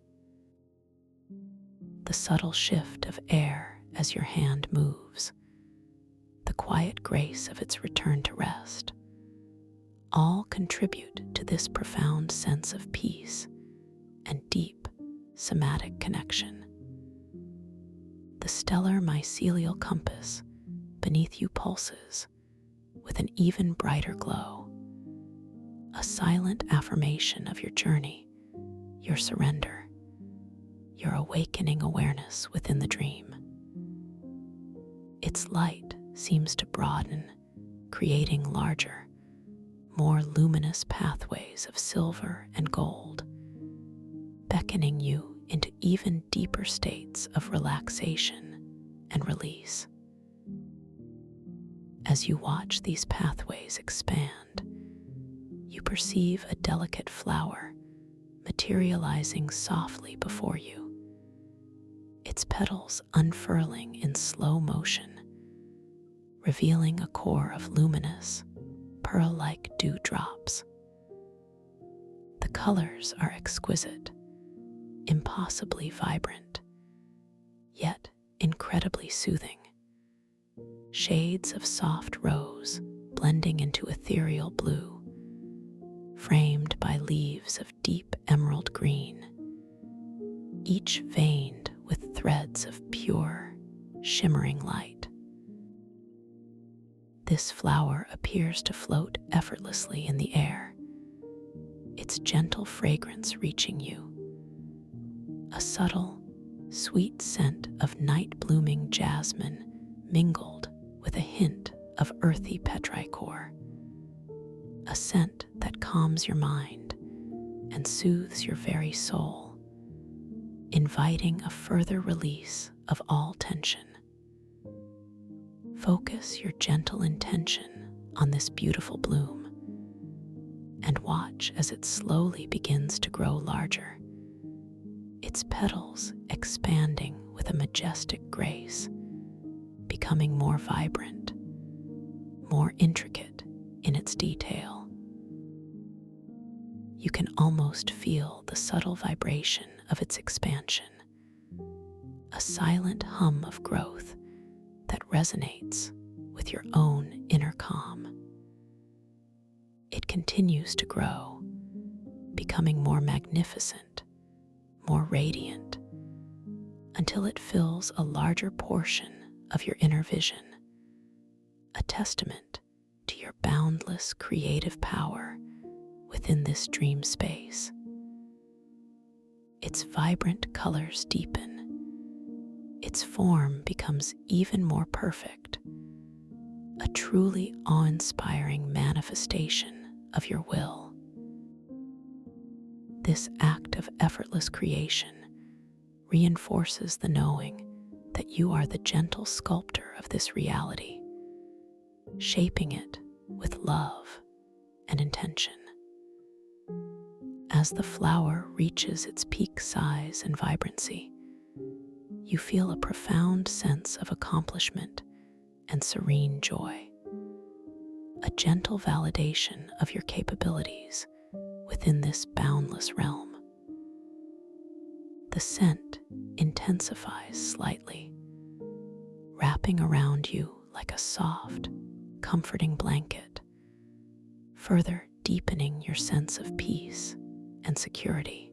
The subtle shift of air as your hand moves, the quiet grace of its return to rest, all contribute to this profound sense of peace and deep somatic connection. The stellar mycelial compass beneath you pulses with an even brighter glow, a silent affirmation of your journey, your surrender, your awakening awareness within the dream. Its light seems to broaden, creating larger, more luminous pathways of silver and gold, beckoning you into even deeper states of relaxation and release. As you watch these pathways expand, you perceive a delicate flower materializing softly before you, its petals unfurling in slow motion, revealing a core of luminous, pearl-like dewdrops. The colors are exquisite, impossibly vibrant, yet incredibly soothing. Shades of soft rose blending into ethereal blue, framed by leaves of deep emerald green, each veined with threads of pure, shimmering light. This flower appears to float effortlessly in the air, its gentle fragrance reaching you. A subtle, sweet scent of night-blooming jasmine mingled with a hint of earthy petrichor, a scent that calms your mind and soothes your very soul, inviting a further release of all tension. Focus your gentle intention on this beautiful bloom and watch as it slowly begins to grow larger, its petals expanding with a majestic grace, becoming more vibrant, more intricate in its detail. You can almost feel the subtle vibration of its expansion, a silent hum of growth that resonates with your own inner calm. It continues to grow, becoming more magnificent, more radiant, until it fills a larger portion of your inner vision, a testament to your boundless creative power within this dream space. Its vibrant colors deepen, its form becomes even more perfect, a truly awe-inspiring manifestation of your will. This act of effortless creation reinforces the knowing that you are the gentle sculptor of this reality, shaping it with love and intention. As the flower reaches its peak size and vibrancy, you feel a profound sense of accomplishment and serene joy, a gentle validation of your capabilities within this boundless realm. The scent intensifies slightly, wrapping around you like a soft, comforting blanket, further deepening your sense of peace and security.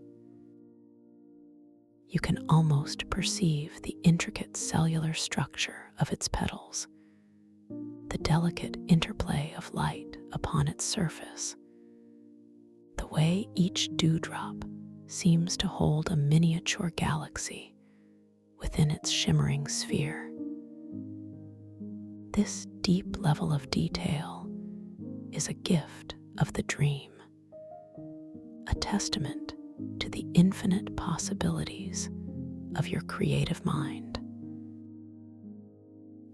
You can almost perceive the intricate cellular structure of its petals, the delicate interplay of light upon its surface, the way each dewdrop seems to hold a miniature galaxy within its shimmering sphere. This deep level of detail is a gift of the dream, a testament to the infinite possibilities of your creative mind.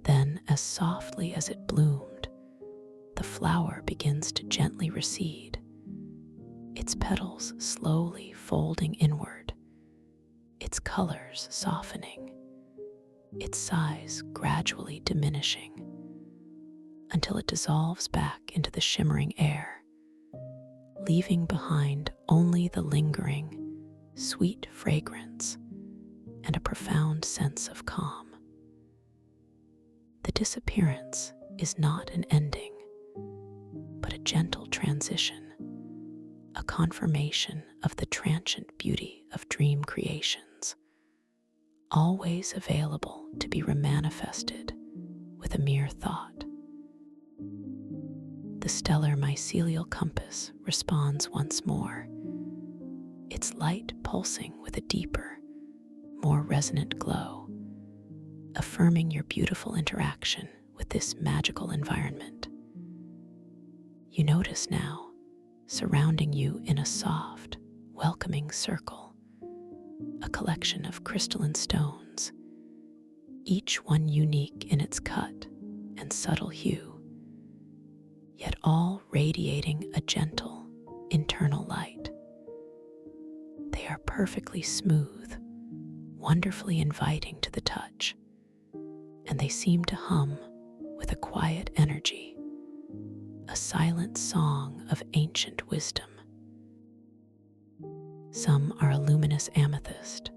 Then, as softly as it bloomed, the flower begins to gently recede, its petals slowly folding inward, its colors softening, its size gradually diminishing until it dissolves back into the shimmering air, leaving behind only the lingering, sweet fragrance and a profound sense of calm. The disappearance is not an ending, but a gentle transition, a confirmation of the transient beauty of dream creations, always available to be remanifested with a mere thought. The stellar mycelial compass responds once more, its light pulsing with a deeper, more resonant glow, affirming your beautiful interaction with this magical environment. You notice now, surrounding you in a soft, welcoming circle, a collection of crystalline stones, each one unique in its cut and subtle hue, yet all radiating a gentle, internal light. They are perfectly smooth, wonderfully inviting to the touch, and they seem to hum with a quiet energy, a silent song of ancient wisdom. Some are a luminous amethyst,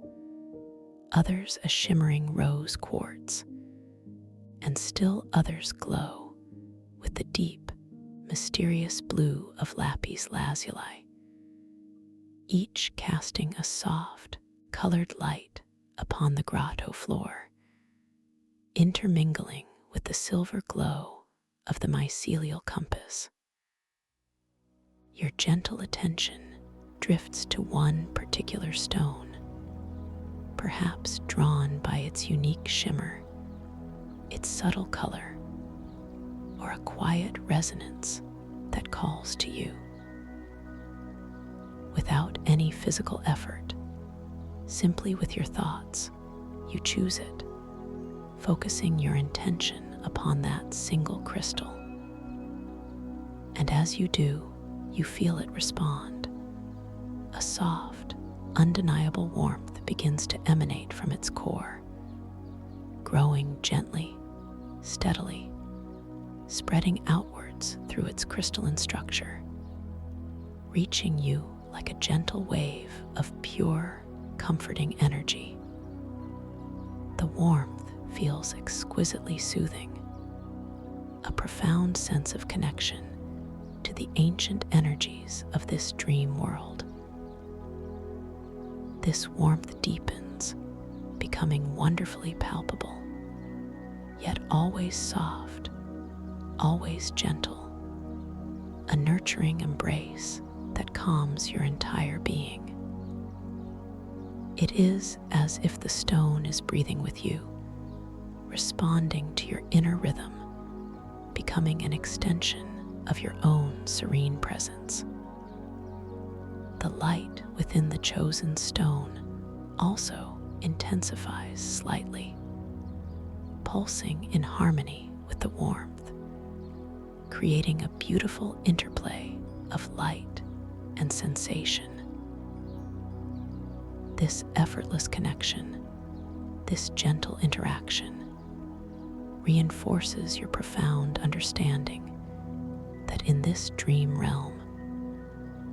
others a shimmering rose quartz, and still others glow with the deep, mysterious blue of lapis lazuli, each casting a soft, colored light upon the grotto floor, intermingling with the silver glow of the mycelial compass. Your gentle attention drifts to one particular stone, perhaps drawn by its unique shimmer, its subtle color, or a quiet resonance that calls to you. Without any physical effort, simply with your thoughts, you choose it, focusing your intention upon that single crystal. And as you do, you feel it respond. A soft, undeniable warmth begins to emanate from its core, growing gently, steadily, spreading outwards through its crystalline structure, reaching you like a gentle wave of pure, comforting energy. The warmth feels exquisitely soothing, a profound sense of connection to the ancient energies of this dream world. This warmth deepens, becoming wonderfully palpable, yet always soft, always gentle, a nurturing embrace that calms your entire being. It is as if the stone is breathing with you, responding to your inner rhythm, becoming an extension of your own serene presence. The light within the chosen stone also intensifies slightly, pulsing in harmony with the warmth, creating a beautiful interplay of light and sensation. This effortless connection, this gentle interaction, reinforces your profound understanding that in this dream realm,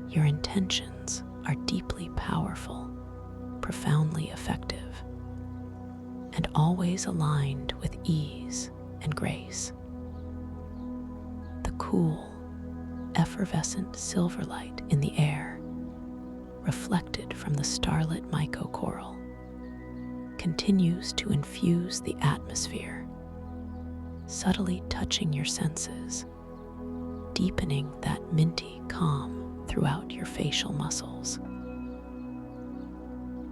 your intentions are deeply powerful, profoundly effective, and always aligned with ease and grace. The cool, effervescent silver light in the air, reflected from the starlit mycocoral, continues to infuse the atmosphere, subtly touching your senses, deepening that minty calm throughout your facial muscles.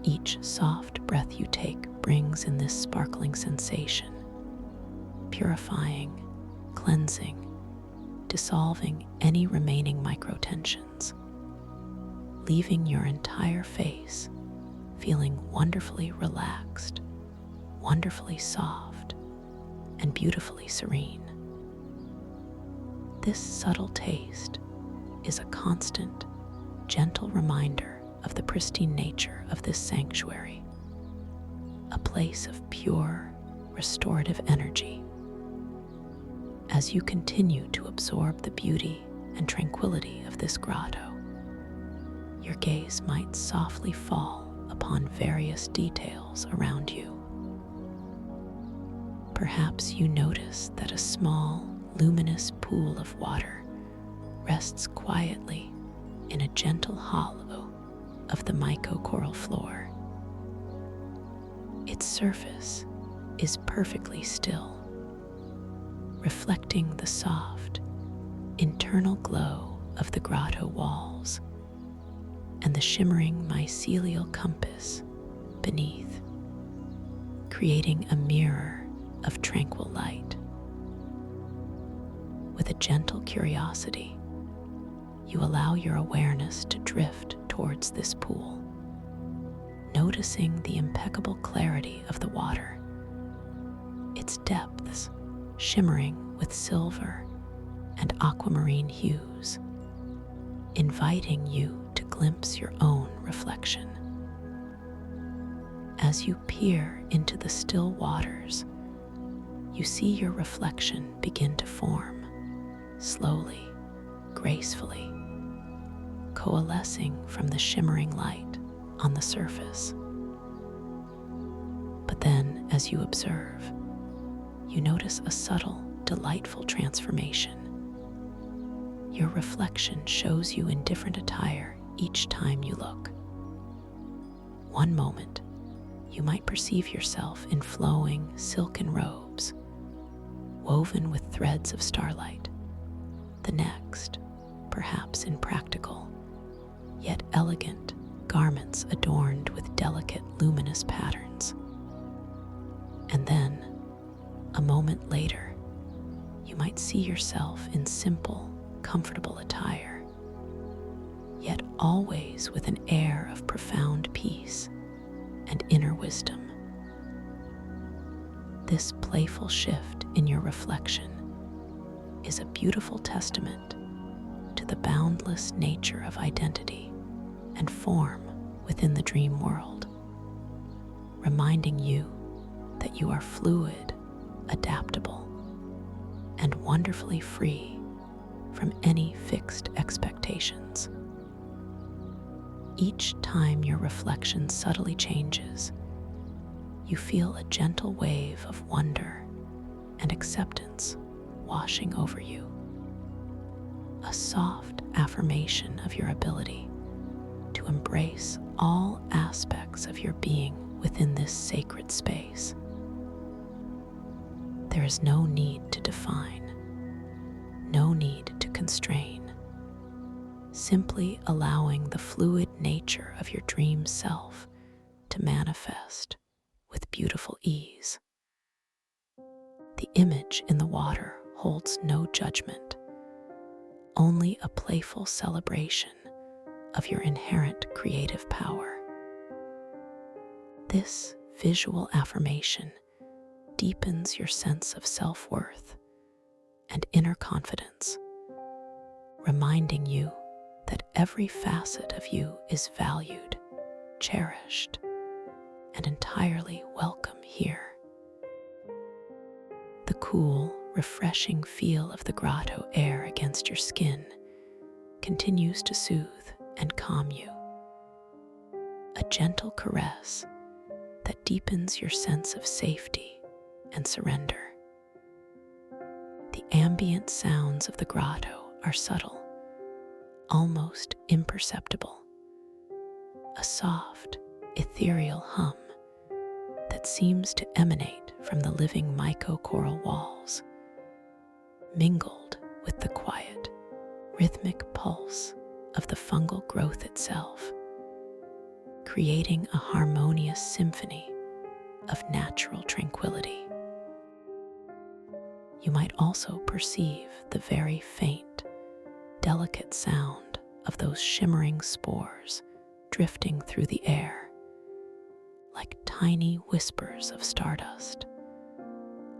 Each soft breath you take brings in this sparkling sensation, purifying, cleansing, dissolving any remaining microtensions, leaving your entire face feeling wonderfully relaxed, wonderfully soft, and beautifully serene. This subtle taste is a constant, gentle reminder of the pristine nature of this sanctuary, a place of pure, restorative energy. As you continue to absorb the beauty and tranquility of this grotto, your gaze might softly fall upon various details around you. Perhaps you notice that a small, luminous pool of water rests quietly in a gentle hollow of the myco-coral floor. Its surface is perfectly still, reflecting the soft, internal glow of the grotto walls and the shimmering mycelial compass beneath, creating a mirror of tranquil light. With a gentle curiosity, you allow your awareness to drift towards this pool, noticing the impeccable clarity of the water, its depths shimmering with silver and aquamarine hues, inviting you to glimpse your own reflection. As you peer into the still waters, you see your reflection begin to form, slowly, gracefully, coalescing from the shimmering light on the surface. But then, as you observe, you notice a subtle, delightful transformation. Your reflection shows you in different attire each time you look. One moment, you might perceive yourself in flowing, silken robes, woven with threads of starlight. The next, perhaps in practical, yet elegant garments adorned with delicate, luminous patterns. And then, a moment later, you might see yourself in simple, comfortable attire, yet always with an air of profound peace and inner wisdom. This playful shift in your reflection is a beautiful testament to the boundless nature of identity and form within the dream world, reminding you that you are fluid, adaptable, and wonderfully free from any fixed expectations. Each time your reflection subtly changes, you feel a gentle wave of wonder and acceptance washing over you, a soft affirmation of your ability to embrace all aspects of your being within this sacred space. There is no need to define, no need to constrain, simply allowing the fluid nature of your dream self to manifest with beautiful ease. The image in the water holds no judgment, only a playful celebration of your inherent creative power. This visual affirmation deepens your sense of self-worth and inner confidence, reminding you that every facet of you is valued, cherished, and entirely welcome here. The cool, refreshing feel of the grotto air against your skin continues to soothe and calm you, a gentle caress that deepens your sense of safety and surrender. The ambient sounds of the grotto are subtle, almost imperceptible, a soft, ethereal hum that seems to emanate from the living myco-coral walls, mingled with the quiet, rhythmic pulse of the fungal growth itself, creating a harmonious symphony of natural tranquility. You might also perceive the very faint, delicate sound of those shimmering spores drifting through the air, like tiny whispers of stardust,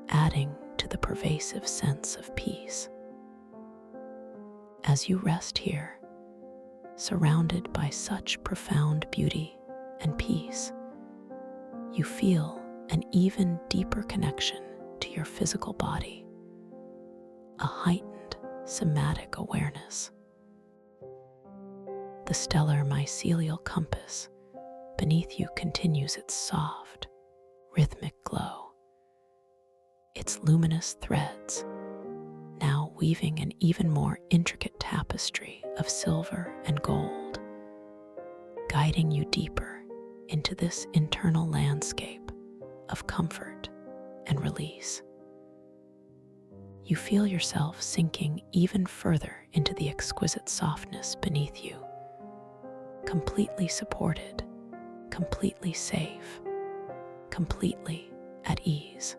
adding to the pervasive sense of peace. As you rest here, surrounded by such profound beauty and peace, you feel an even deeper connection to your physical body, a heightened somatic awareness. The stellar mycelial compass beneath you continues its soft, rhythmic glow, its luminous threads now weaving an even more intricate tapestry of silver and gold, guiding you deeper into this internal landscape of comfort and release. You feel yourself sinking even further into the exquisite softness beneath you, completely supported, completely safe, completely at ease.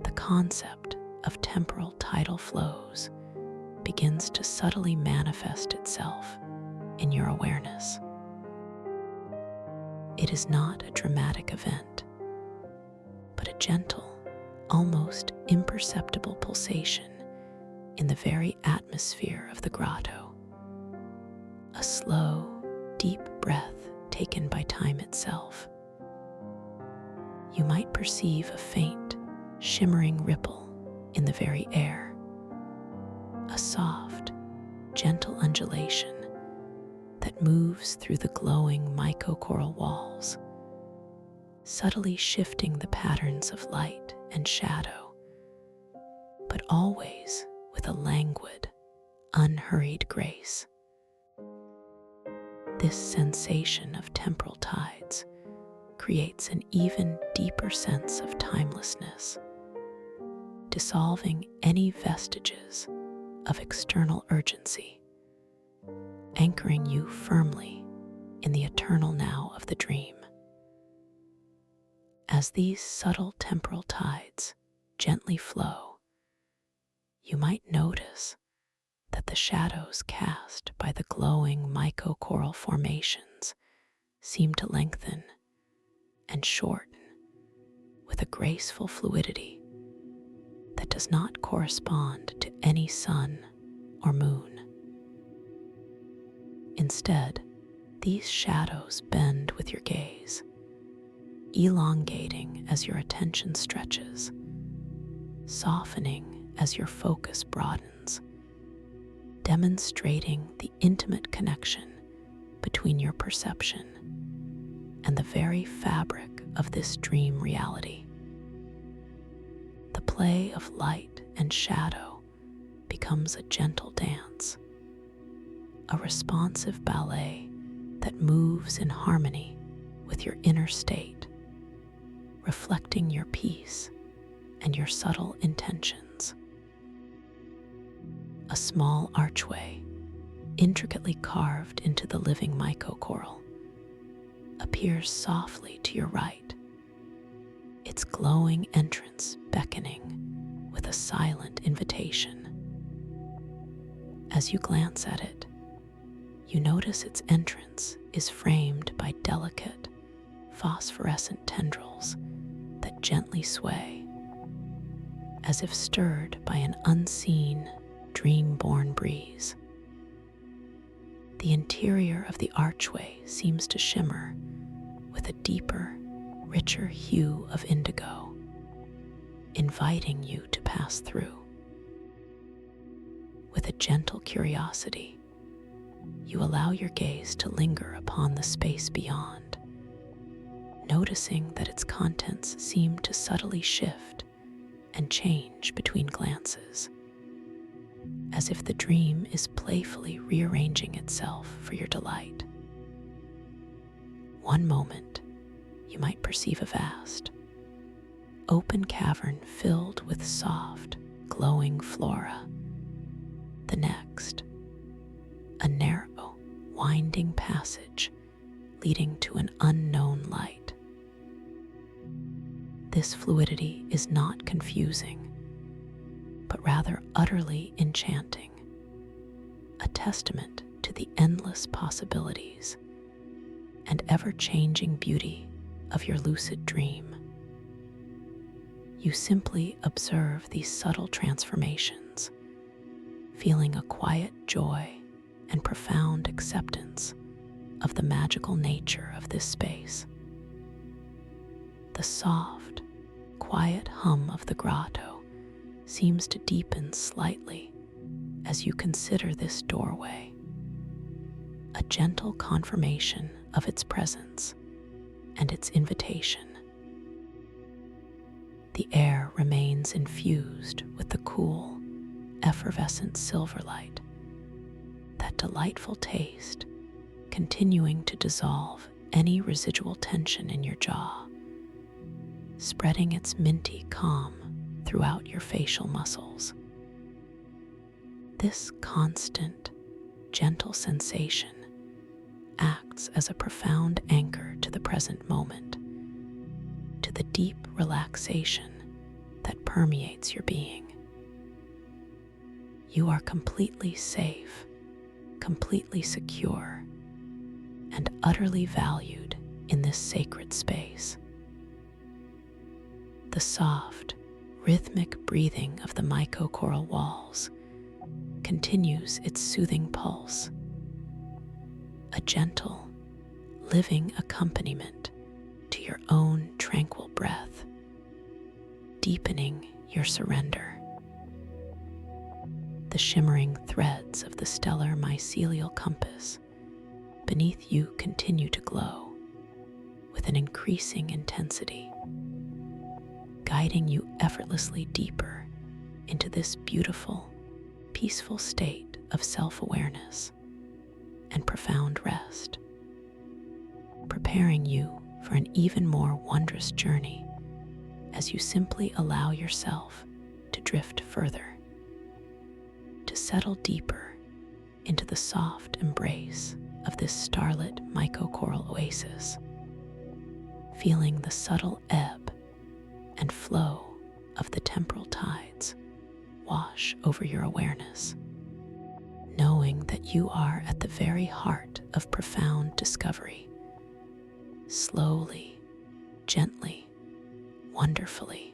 The concept of temporal tidal flows begins to subtly manifest itself in your awareness. It is not a dramatic event, but a gentle, almost imperceptible pulsation in the very atmosphere of the grotto. A slow, deep breath taken by time itself. You might perceive a faint, shimmering ripple in the very air, a soft, gentle undulation that moves through the glowing mycocoral walls, subtly shifting the patterns of light and shadow, but always with a languid, unhurried grace. This sensation of temporal tides creates an even deeper sense of timelessness, dissolving any vestiges of external urgency, anchoring you firmly in the eternal now of the dream. As these subtle temporal tides gently flow, you might notice that the shadows cast by the glowing mycocoral formations seem to lengthen and shorten with a graceful fluidity that does not correspond to any sun or moon. Instead, these shadows bend with your gaze, elongating as your attention stretches, softening as your focus broadens, demonstrating the intimate connection between your perception and the very fabric of this dream reality. The play of light and shadow becomes a gentle dance, a responsive ballet that moves in harmony with your inner state, reflecting your peace and your subtle intentions. A small archway, intricately carved into the living mycocoral, appears softly to your right, its glowing entrance beckoning with a silent invitation. As you glance at it, you notice its entrance is framed by delicate, phosphorescent tendrils that gently sway, as if stirred by an unseen, dream-born breeze. The interior of the archway seems to shimmer with a deeper, richer hue of indigo, inviting you to pass through. With a gentle curiosity, you allow your gaze to linger upon the space beyond, noticing that its contents seem to subtly shift and change between glances, as if the dream is playfully rearranging itself for your delight. One moment, you might perceive a vast, open cavern filled with soft, glowing flora. The next, a narrow, winding passage leading to an unknown light. This fluidity is not confusing, but rather utterly enchanting, a testament to the endless possibilities and ever-changing beauty of your lucid dream. You simply observe these subtle transformations, feeling a quiet joy and profound acceptance of the magical nature of this space. The soft, quiet hum of the grotto seems to deepen slightly as you consider this doorway, a gentle confirmation of its presence and its invitation. The air remains infused with the cool, effervescent silver light, that delightful taste continuing to dissolve any residual tension in your jaw, spreading its minty calm throughout your facial muscles. This constant, gentle sensation acts as a profound anchor to the present moment, to the deep relaxation that permeates your being. You are completely safe, completely secure, and utterly valued in this sacred space. The soft, rhythmic breathing of the myco-coral walls continues its soothing pulse, a gentle, living accompaniment to your own tranquil breath, deepening your surrender. The shimmering threads of the stellar mycelial compass beneath you continue to glow with an increasing intensity, guiding you effortlessly deeper into this beautiful, peaceful state of self-awareness and profound rest, preparing you for an even more wondrous journey as you simply allow yourself to drift further, to settle deeper into the soft embrace of this starlit myco-coral oasis, feeling the subtle ebb and flow of the temporal tides wash over your awareness, knowing that you are at the very heart of profound discovery, slowly, gently, wonderfully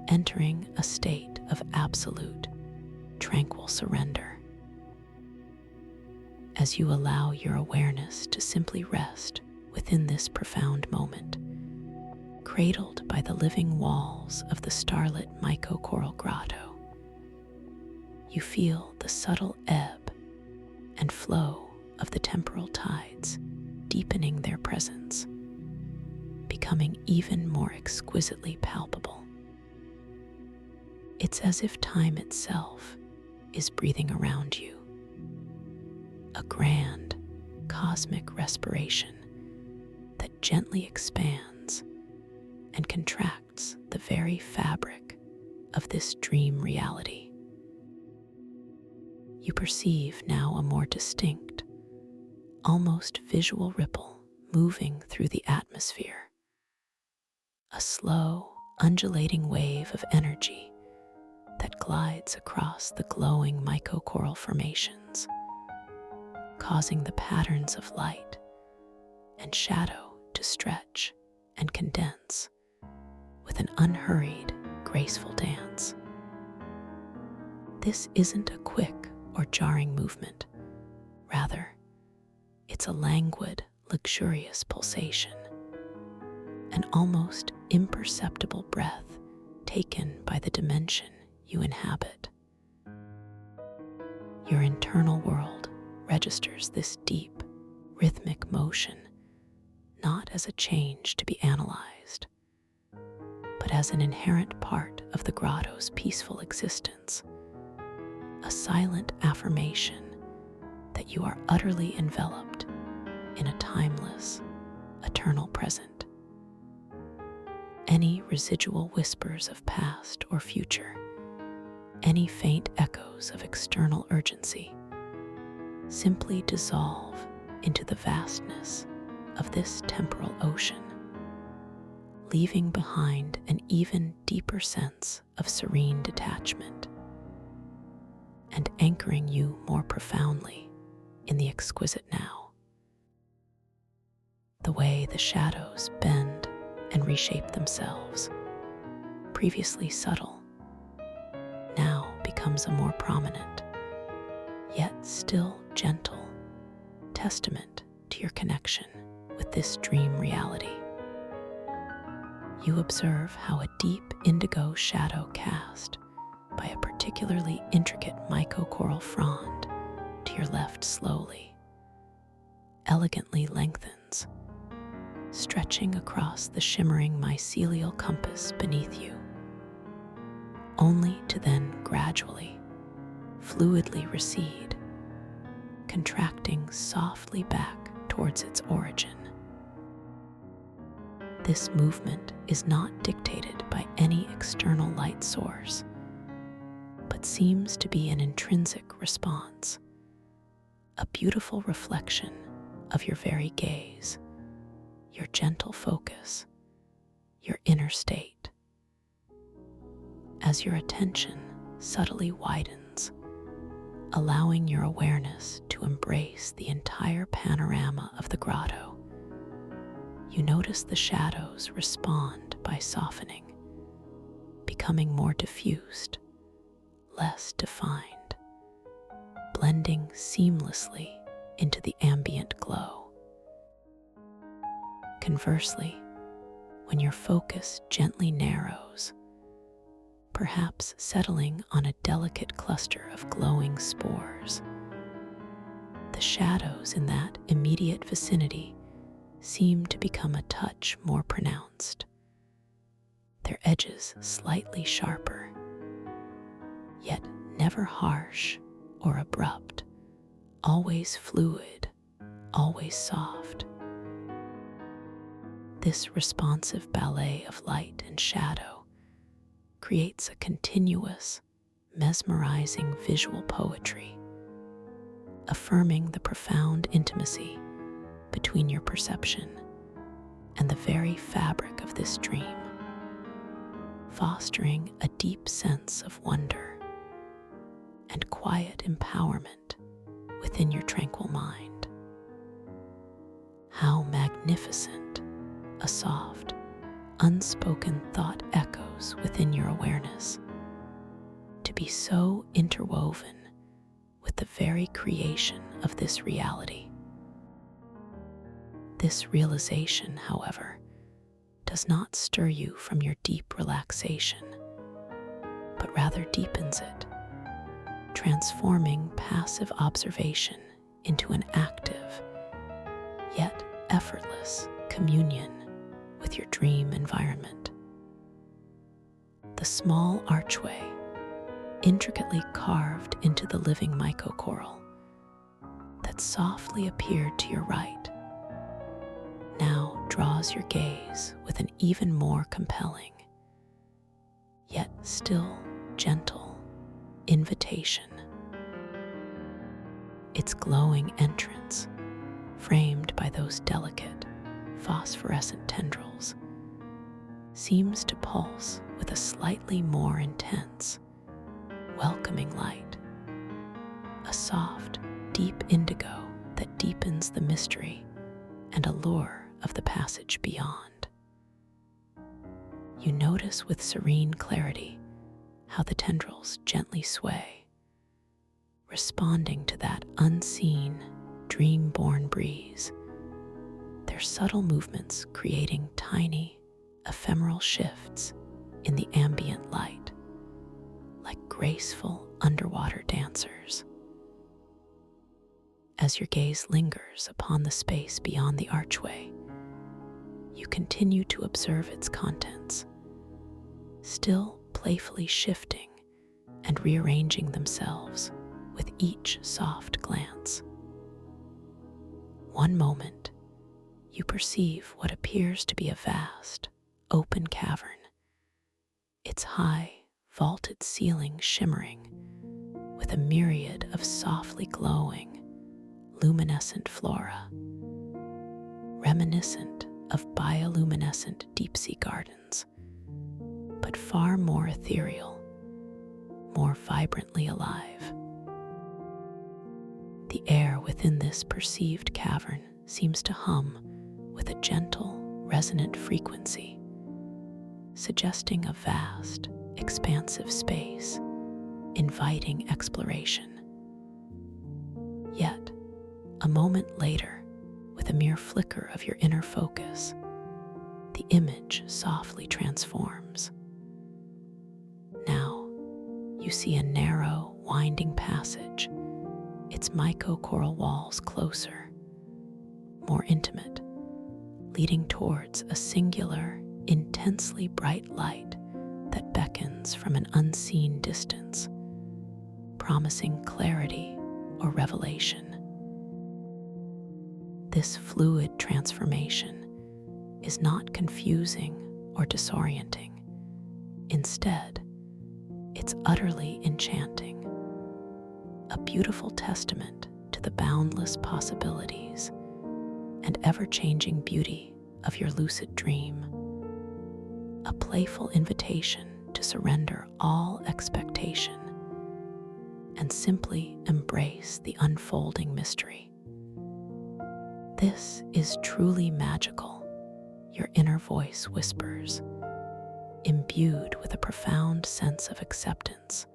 entering a state of absolute, tranquil surrender. As you allow your awareness to simply rest within this profound moment, cradled by the living walls of the starlit myco-coral grotto, you feel the subtle ebb and flow of the temporal tides deepening their presence, becoming even more exquisitely palpable. It's as if time itself is breathing around you, a grand, cosmic respiration that gently expands and contracts the very fabric of this dream reality. You perceive now a more distinct, almost visual ripple moving through the atmosphere, a slow, undulating wave of energy that glides across the glowing myco-coral formations, causing the patterns of light and shadow to stretch and condense with an unhurried, graceful dance. This isn't a quick or jarring movement. Rather, it's a languid, luxurious pulsation, an almost imperceptible breath taken by the dimension you inhabit. Your internal world registers this deep, rhythmic motion not as a change to be analyzed, but as an inherent part of the grotto's peaceful existence, a silent affirmation that you are utterly enveloped in a timeless, eternal present. Any residual whispers of past or future, any faint echoes of external urgency, simply dissolve into the vastness of this temporal ocean, leaving behind an even deeper sense of serene detachment and anchoring you more profoundly in the exquisite now. The way the shadows bend and reshape themselves, previously subtle, now becomes a more prominent, yet still gentle, testament to your connection with this dream reality. You observe how a deep indigo shadow cast by a particularly intricate mycocoral frond to your left slowly, elegantly lengthens, stretching across the shimmering mycelial compass beneath you, only to then gradually, fluidly recede, contracting softly back towards its origin. This movement is not dictated by any external light source, but seems to be an intrinsic response, a beautiful reflection of your very gaze, your gentle focus, your inner state. As your attention subtly widens, allowing your awareness to embrace the entire panorama of the grotto, you notice the shadows respond by softening, becoming more diffused, less defined, blending seamlessly into the ambient glow. Conversely, when your focus gently narrows, perhaps settling on a delicate cluster of glowing spores, the shadows in that immediate vicinity seem to become a touch more pronounced, their edges slightly sharper, yet never harsh or abrupt, always fluid, always soft. This responsive ballet of light and shadow creates a continuous, mesmerizing visual poetry, affirming the profound intimacy between your perception and the very fabric of this dream, fostering a deep sense of wonder and quiet empowerment within your tranquil mind. How magnificent a soft, unspoken thought echoes within your awareness, to be so interwoven with the very creation of this reality. This realization, however, does not stir you from your deep relaxation, but rather deepens it, transforming passive observation into an active, yet effortless communion with your dream environment. The small archway, intricately carved into the living mycocoral that softly appeared to your right, now draws your gaze with an even more compelling, yet still gentle, invitation. Its glowing entrance, framed by those delicate, phosphorescent tendrils, seems to pulse with a slightly more intense, welcoming light, a soft, deep indigo that deepens the mystery and allure of the passage beyond. You notice with serene clarity how the tendrils gently sway, responding to that unseen, dream-born breeze, their subtle movements creating tiny, ephemeral shifts in the ambient light, like graceful underwater dancers. As your gaze lingers upon the space beyond the archway, you continue to observe its contents, still playfully shifting and rearranging themselves with each soft glance. One moment, you perceive what appears to be a vast, open cavern, its high, vaulted ceiling shimmering with a myriad of softly glowing, luminescent flora, reminiscent of bioluminescent deep-sea gardens, but far more ethereal, more vibrantly alive. The air within this perceived cavern seems to hum with a gentle, resonant frequency, suggesting a vast, expansive space, inviting exploration. Yet, a moment later, with a mere flicker of your inner focus, the image softly transforms. Now, you see a narrow, winding passage, its myco-coral walls closer, more intimate, leading towards a singular, intensely bright light that beckons from an unseen distance, promising clarity or revelation. This fluid transformation is not confusing or disorienting. Instead, it's utterly enchanting, a beautiful testament to the boundless possibilities and ever-changing beauty of your lucid dream, a playful invitation to surrender all expectation and simply embrace the unfolding mystery. This is truly magical, your inner voice whispers, imbued with a profound sense of acceptance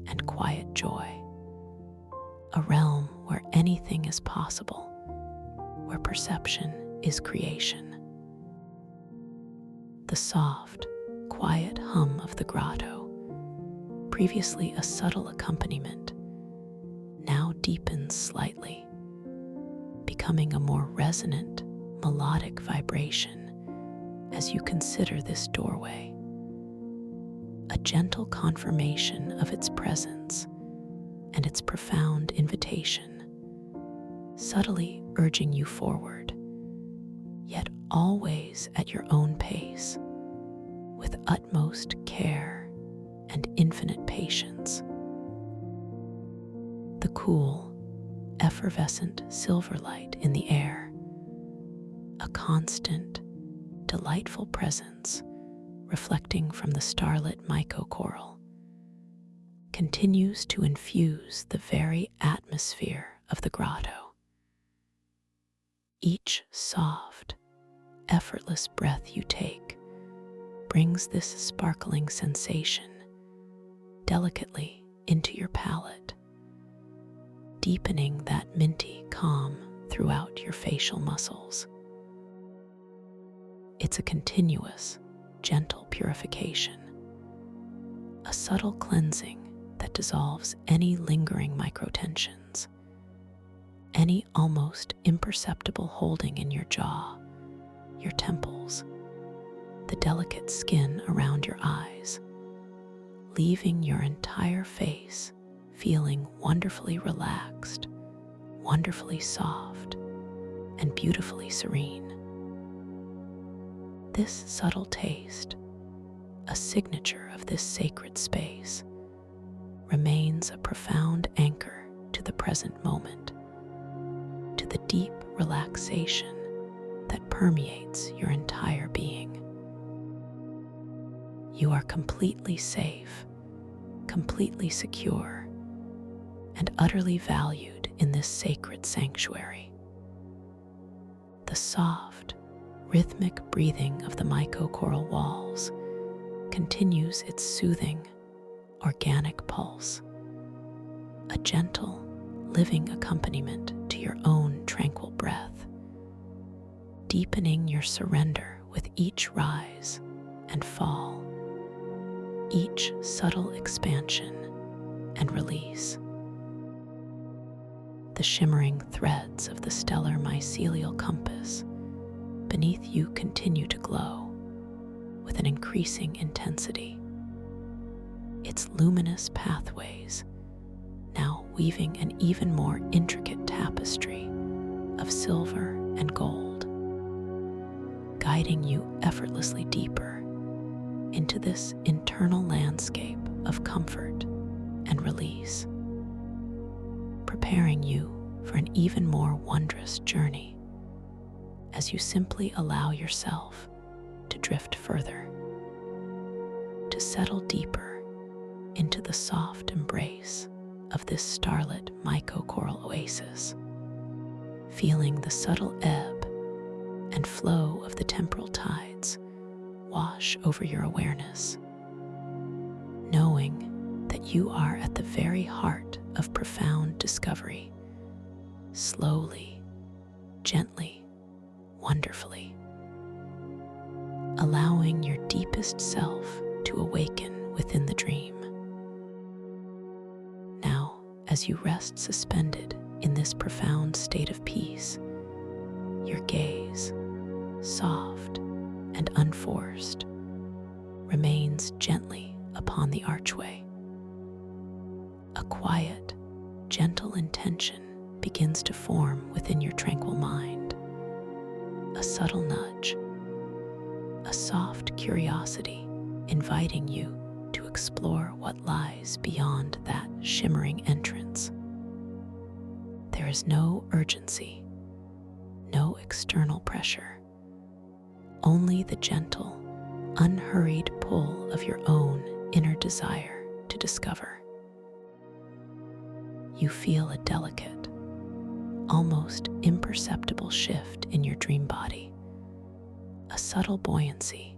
and quiet joy, a realm where anything is possible, where perception is creation. The soft, quiet hum of the grotto, previously a subtle accompaniment, now deepens slightly, becoming a more resonant, melodic vibration as you consider this doorway, a gentle confirmation of its presence and its profound invitation, subtly urging you forward, yet always at your own pace, with utmost care and infinite patience. The cool, effervescent silver light in the air, a constant, delightful presence reflecting from the starlit myco-coral, continues to infuse the very atmosphere of the grotto. Each soft, effortless breath you take brings this sparkling sensation delicately into your palate, deepening that minty calm throughout your facial muscles. It's a continuous, gentle purification, a subtle cleansing that dissolves any lingering microtensions, any almost imperceptible holding in your jaw, your temples, the delicate skin around your eyes, leaving your entire face feeling wonderfully relaxed, wonderfully soft, and beautifully serene. This subtle taste, a signature of this sacred space, remains a profound anchor to the present moment, to the deep relaxation that permeates your entire being. You are completely safe, completely secure, and utterly valued in this sacred sanctuary. The soft, rhythmic breathing of the myco-coral walls continues its soothing, organic pulse, a gentle, living accompaniment to your own tranquil breath, deepening your surrender with each rise and fall, each subtle expansion and release. The shimmering threads of the stellar mycelial compass beneath you continue to glow with an increasing intensity, its luminous pathways now weaving an even more intricate tapestry of silver and gold, guiding you effortlessly deeper into this internal landscape of comfort and release, preparing you for an even more wondrous journey as you simply allow yourself to drift further, to settle deeper into the soft embrace of this starlit myco-coral oasis, feeling the subtle ebb and flow of the temporal tides wash over your awareness, knowing that you are at the very heart of profound discovery, slowly, gently, wonderfully. allowing your deepest self to awaken within the dream. Now, as you rest suspended in this profound state of peace, your gaze, soft and unforced, remains gently upon the archway. A quiet, gentle intention begins to form within your tranquil mind. A subtle nudge, a soft curiosity inviting you to explore what lies beyond that shimmering entrance. There is no urgency, no external pressure, only the gentle, unhurried pull of your own inner desire to discover. You feel a delicate, almost imperceptible shift in your dream body, a subtle buoyancy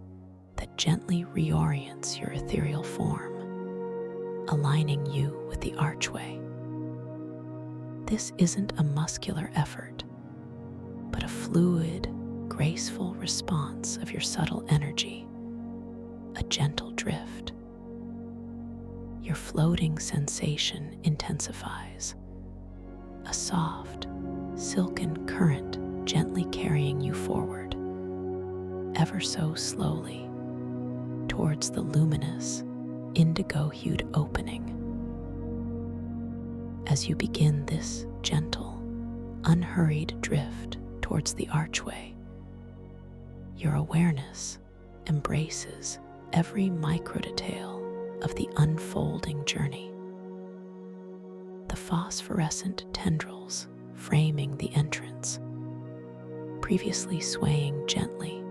that gently reorients your ethereal form, aligning you with the archway. This isn't a muscular effort, but a fluid, graceful response of your subtle energy, a gentle drift. Your floating sensation intensifies, a soft, silken current gently carrying you forward, ever so slowly, towards the luminous, indigo-hued opening. As you begin this gentle, unhurried drift towards the archway, your awareness embraces every microdetail of the unfolding journey. The phosphorescent tendrils framing the entrance, previously swaying gently,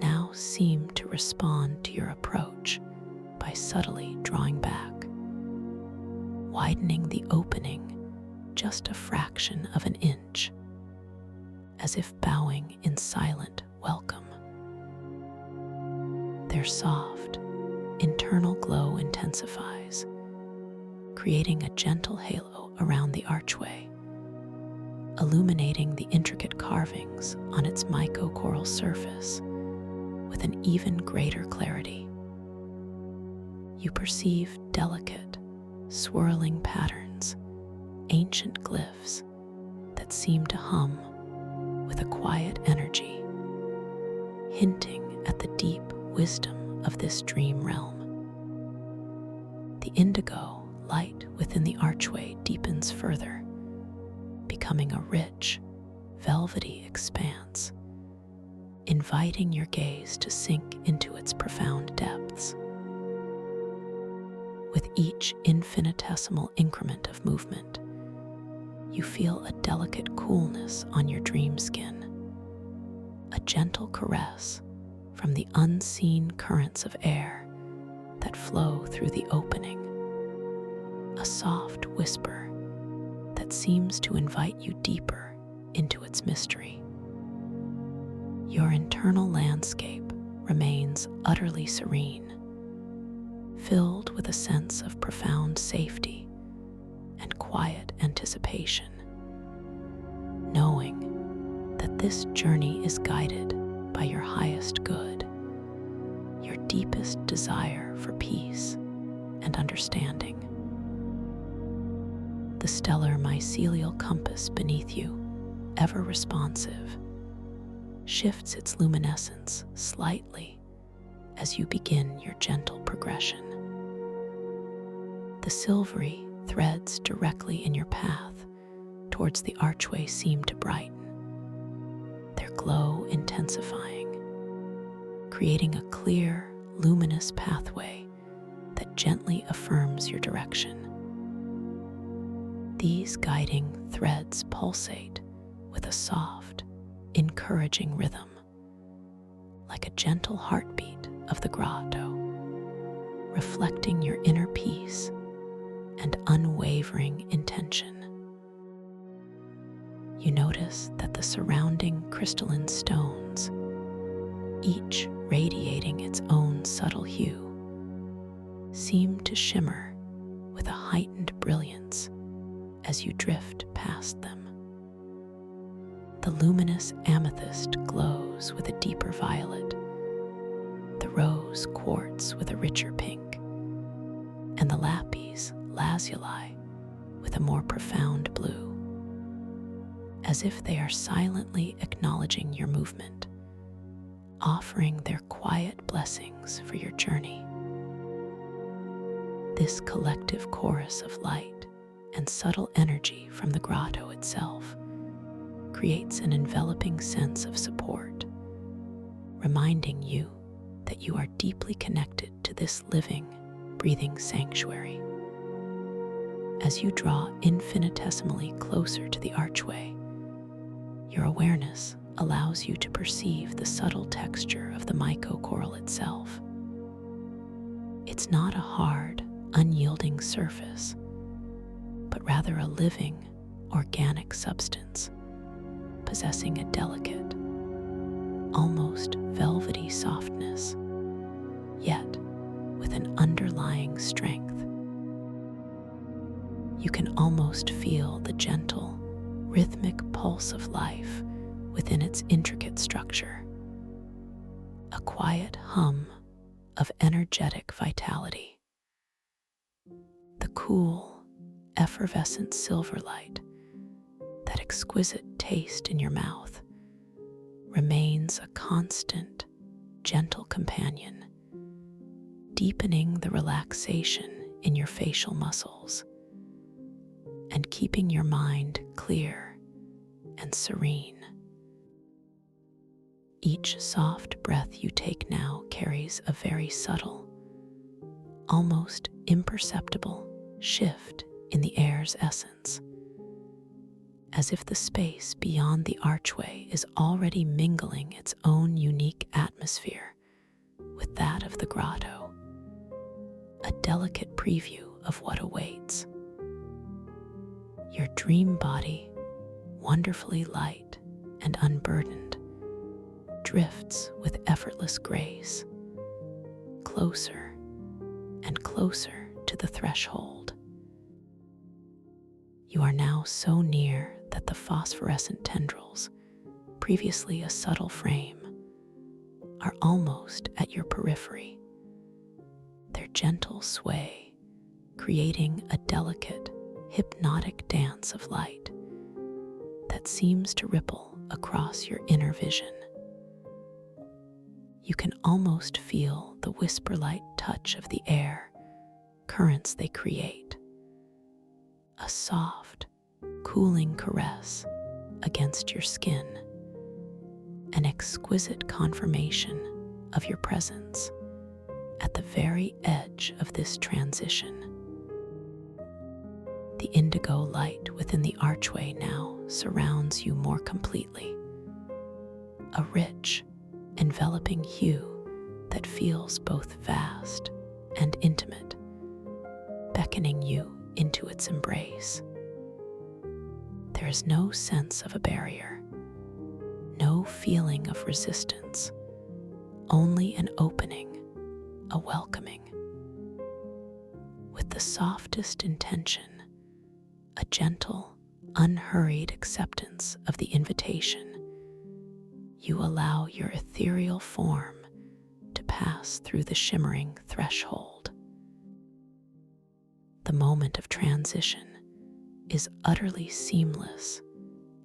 now seem to respond to your approach by subtly drawing back, widening the opening just a fraction of an inch, as if bowing in silent welcome. Their soft, internal glow intensifies, creating a gentle halo around the archway, illuminating the intricate carvings on its myco-coral surface with an even greater clarity. You perceive delicate, swirling patterns, ancient glyphs that seem to hum with a quiet energy, hinting at the deep wisdom of this dream realm. The indigo light within the archway deepens further, becoming a rich, velvety expanse, inviting your gaze to sink into its profound depths. With each infinitesimal increment of movement, you feel a delicate coolness on your dream skin, a gentle caress from the unseen currents of air that flow through the opening, a soft whisper that seems to invite you deeper into its mystery. Your internal landscape remains utterly serene, filled with a sense of profound safety and quiet anticipation, knowing that this journey is guided by your highest good, your deepest desire for peace and understanding. The stellar mycelial compass beneath you, ever responsive, shifts its luminescence slightly as you begin your gentle progression. The silvery threads directly in your path towards the archway seem to brighten, their glow intensifying, creating a clear, luminous pathway that gently affirms your direction. These guiding threads pulsate with a soft, encouraging rhythm, like a gentle heartbeat of the grotto, reflecting your inner peace and unwavering intention. You notice that the surrounding crystalline stones, each radiating its own subtle hue, seem to shimmer with a heightened brilliance as you drift past them. The luminous amethyst glows with a deeper violet, the rose quartz with a richer pink, and the lapis lazuli with a more profound blue, as if they are silently acknowledging your movement, offering their quiet blessings for your journey. This collective chorus of light and subtle energy from the grotto itself creates an enveloping sense of support, reminding you that you are deeply connected to this living, breathing sanctuary. As you draw infinitesimally closer to the archway, your awareness allows you to perceive the subtle texture of the mycocoral itself. It's not a hard, unyielding surface, but rather a living, organic substance, possessing a delicate, almost velvety softness, yet with an underlying strength. You can almost feel the gentle, rhythmic pulse of life within its intricate structure, a quiet hum of energetic vitality. The cool, effervescent silver light, that exquisite taste in your mouth, remains a constant, gentle companion, deepening the relaxation in your facial muscles and keeping your mind clear and serene. Each soft breath you take now carries a very subtle, almost imperceptible shift in the air's essence, as if the space beyond the archway is already mingling its own unique atmosphere with that of the grotto, a delicate preview of what awaits. Your dream body, wonderfully light and unburdened, drifts with effortless grace, closer and closer to the threshold. You are now so near that the phosphorescent tendrils, previously a subtle frame, are almost at your periphery, their gentle sway creating a delicate, hypnotic dance of light that seems to ripple across your inner vision. You can almost feel the whisper-like touch of the air currents they create, a soft, cooling caress against your skin, an exquisite confirmation of your presence at the very edge of this transition. The indigo light within the archway now surrounds you more completely, a rich, enveloping hue that feels both vast and intimate, beckoning you into its embrace. There is no sense of a barrier, no feeling of resistance, only an opening, a welcoming. With the softest intention, a gentle, unhurried acceptance of the invitation, you allow your ethereal form to pass through the shimmering threshold. The moment of transition is utterly seamless,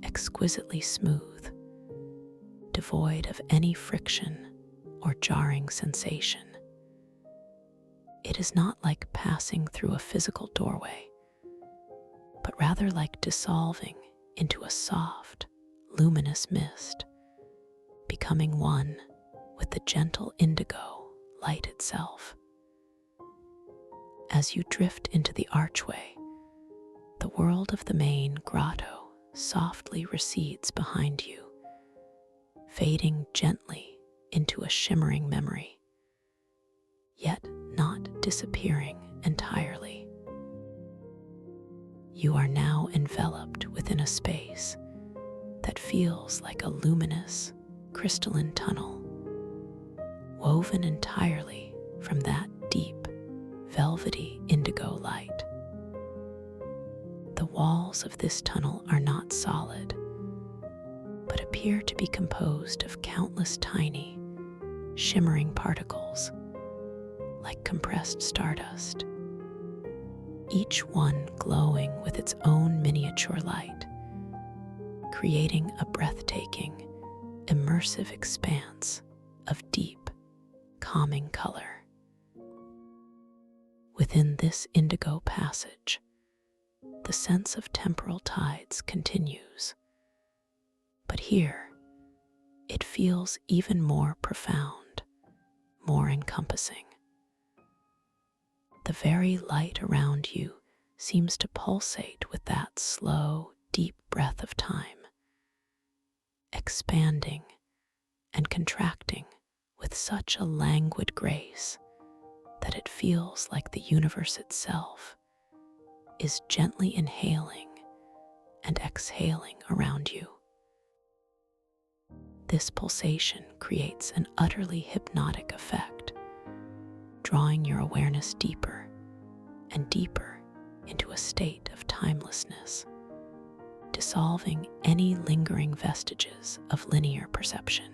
exquisitely smooth, devoid of any friction or jarring sensation. It is not like passing through a physical doorway, but rather like dissolving into a soft, luminous mist, becoming one with the gentle indigo light itself. As you drift into the archway, the world of the main grotto softly recedes behind you, fading gently into a shimmering memory, yet not disappearing entirely. You are now enveloped within a space that feels like a luminous, crystalline tunnel, woven entirely from that deep, velvety indigo light. The walls of this tunnel are not solid, but appear to be composed of countless tiny, shimmering particles, like compressed stardust, each one glowing with its own miniature light, creating a breathtaking, immersive expanse of deep, calming color. Within this indigo passage, the sense of temporal tides continues, but here it feels even more profound, more encompassing. The very light around you seems to pulsate with that slow, deep breath of time, expanding and contracting with such a languid grace that it feels like the universe itself is gently inhaling and exhaling around you. This pulsation creates an utterly hypnotic effect, drawing your awareness deeper and deeper into a state of timelessness, dissolving any lingering vestiges of linear perception.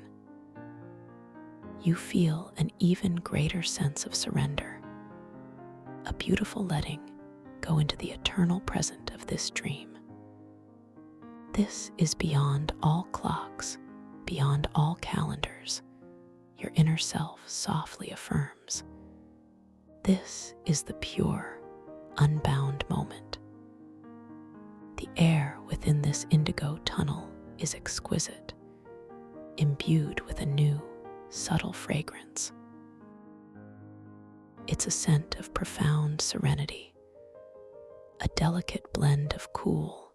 You feel an even greater sense of surrender, a beautiful letting go into the eternal present of this dream. This is beyond all clocks, beyond all calendars, your inner self softly affirms. This is the pure, unbound moment. The air within this indigo tunnel is exquisite, imbued with a new, subtle fragrance. It's a scent of profound serenity, a delicate blend of cool,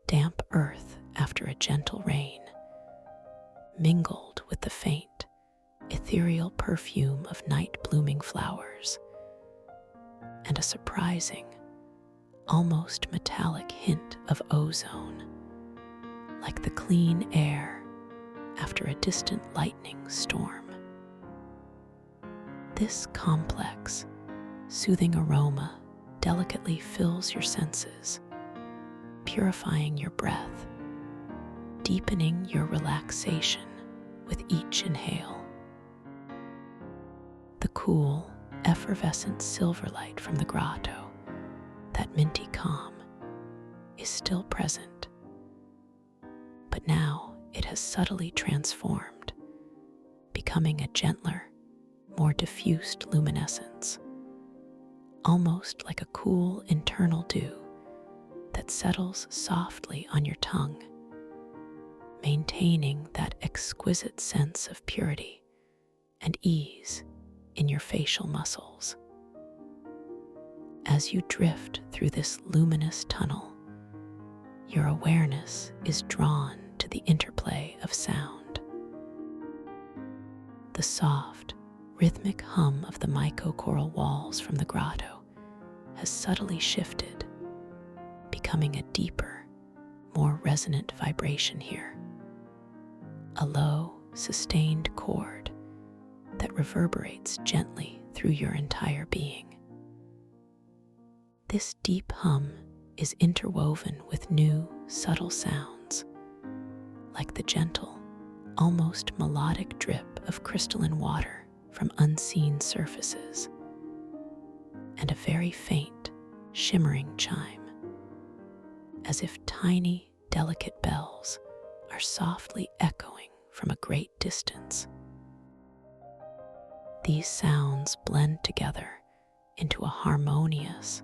damp earth after a gentle rain, mingled with the faint, ethereal perfume of night-blooming flowers, and a surprising, almost metallic hint of ozone, like the clean air after a distant lightning storm. This complex, soothing aroma delicately fills your senses, purifying your breath, deepening your relaxation with each inhale. The cool, effervescent silver light from the grotto, that minty calm, is still present, but now it has subtly transformed, becoming a gentler, more diffused luminescence, almost like a cool internal dew that settles softly on your tongue, maintaining that exquisite sense of purity and ease in your facial muscles. As you drift through this luminous tunnel, your awareness is drawn to the interplay of sound. The soft, rhythmic hum of the myco-coral walls from the grotto has subtly shifted, becoming a deeper, more resonant vibration here. A low, sustained chord that reverberates gently through your entire being. This deep hum is interwoven with new, subtle sounds, like the gentle, almost melodic drip of crystalline water from unseen surfaces, and a very faint, shimmering chime, as if tiny, delicate bells are softly echoing from a great distance. These sounds blend together into a harmonious,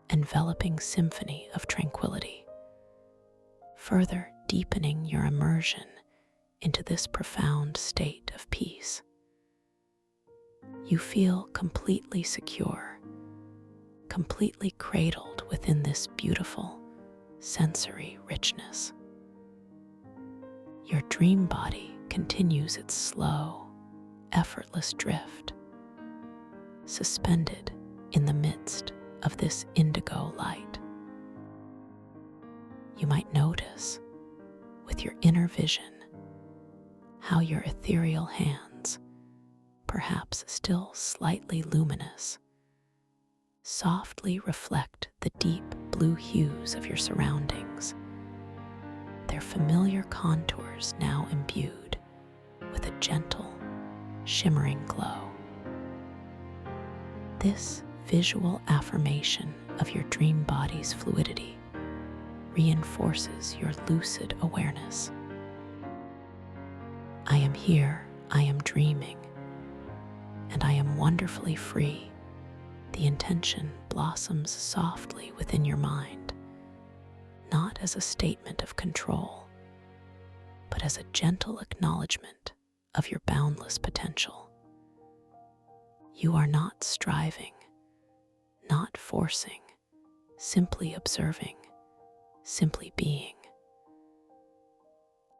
enveloping symphony of tranquility, further deepening your immersion into this profound state of peace. You feel completely secure, completely cradled within this beautiful, sensory richness. Your dream body continues its slow, effortless drift, suspended in the midst of this indigo light. You might notice, with your inner vision, how your ethereal hands, perhaps still slightly luminous, softly reflect the deep blue hues of your surroundings, their familiar contours now imbued with a gentle, shimmering glow. This visual affirmation of your dream body's fluidity reinforces your lucid awareness. I am here, I am dreaming, and I am wonderfully free. The intention blossoms softly within your mind, not as a statement of control, but as a gentle acknowledgement of your boundless potential. You are not striving, not forcing, simply observing, simply being.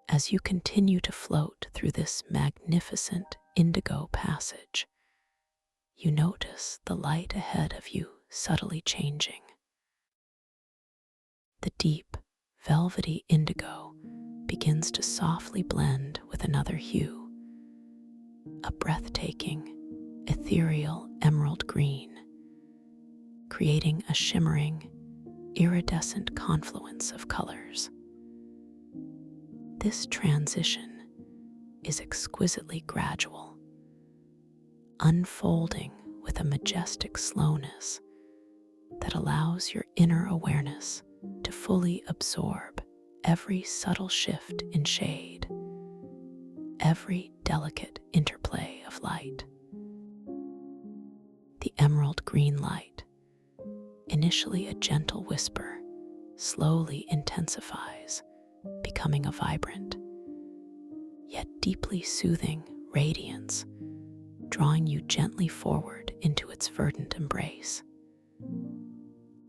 As you continue to float through this magnificent indigo passage, you notice the light ahead of you subtly changing. The deep, velvety indigo begins to softly blend with another hue, a breathtaking, ethereal emerald green, creating a shimmering, iridescent confluence of colors. This transition is exquisitely gradual, unfolding with a majestic slowness that allows your inner awareness to fully absorb every subtle shift in shade, every delicate interplay of light. The emerald green light, initially a gentle whisper, slowly intensifies, becoming a vibrant, yet deeply soothing radiance, drawing you gently forward into its verdant embrace.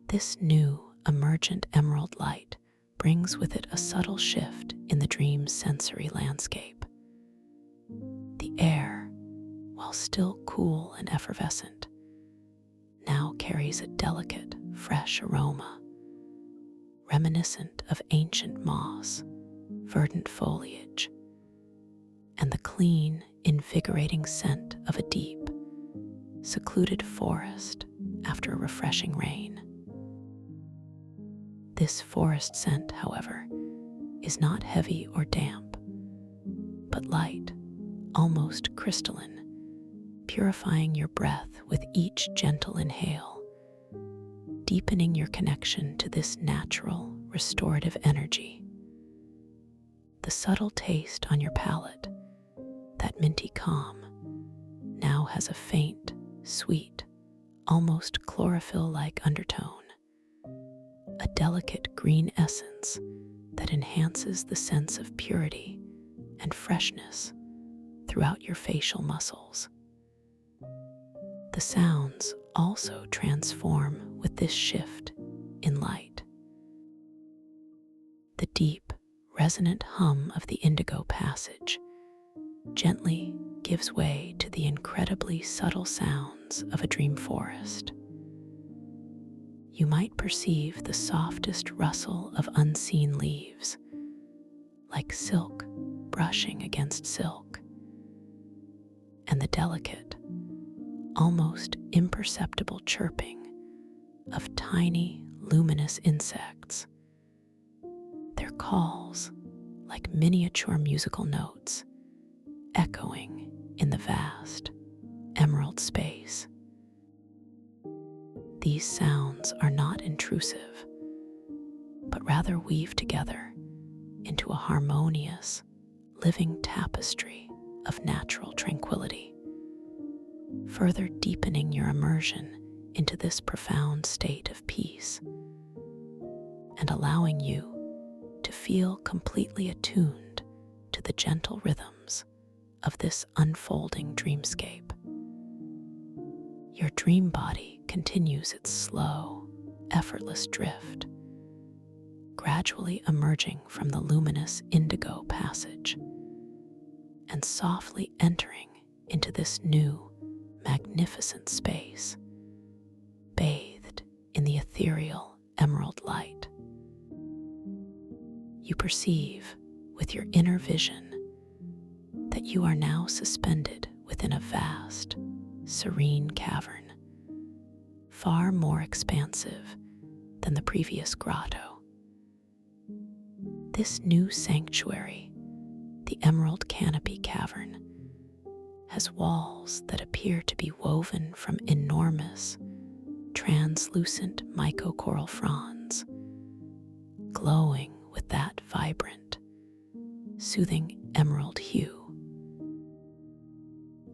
This new, emergent emerald light brings with it a subtle shift in the dream's sensory landscape. The air, while still cool and effervescent, now carries a delicate, fresh aroma, reminiscent of ancient moss, verdant foliage, and the clean, invigorating scent of a deep, secluded forest after a refreshing rain. This forest scent, however, is not heavy or damp, but light, almost crystalline, purifying your breath with each gentle inhale, deepening your connection to this natural, restorative energy. The subtle taste on your palate, that minty calm, now has a faint, sweet, almost chlorophyll-like undertone, a delicate green essence that enhances the sense of purity and freshness throughout your facial muscles. The sounds also transform with this shift in light. The deep, resonant hum of the indigo passage gently gives way to the incredibly subtle sounds of a dream forest. You might perceive the softest rustle of unseen leaves, like silk brushing against silk, and the delicate, almost imperceptible chirping of tiny, luminous insects. Their calls, like miniature musical notes, echoing in the vast, emerald space. These sounds are not intrusive, but rather weave together into a harmonious, living tapestry of natural tranquility, further deepening your immersion into this profound state of peace and allowing you to feel completely attuned to the gentle rhythms of this unfolding dreamscape. Your dream body continues its slow, effortless drift, gradually emerging from the luminous indigo passage and softly entering into this new, magnificent space, bathed in the ethereal emerald light. You perceive with your inner vision that you are now suspended within a vast, serene cavern, far more expansive than the previous grotto. This new sanctuary, the Emerald Canopy Cavern, has walls that appear to be woven from enormous, translucent mycocoral fronds, glowing with that vibrant, soothing emerald hue.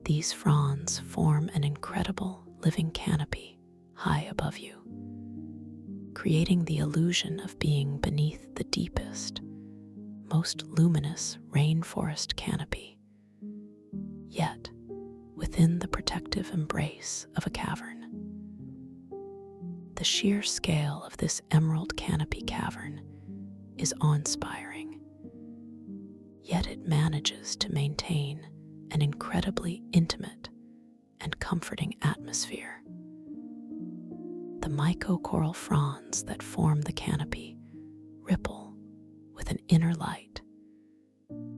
These fronds form an incredible living canopy high above you, creating the illusion of being beneath the deepest, most luminous rainforest canopy, yet within the protective embrace of a cavern. The sheer scale of this emerald canopy cavern is awe-inspiring, yet it manages to maintain an incredibly intimate and comforting atmosphere. The mycocoral fronds that form the canopy ripple with an inner light,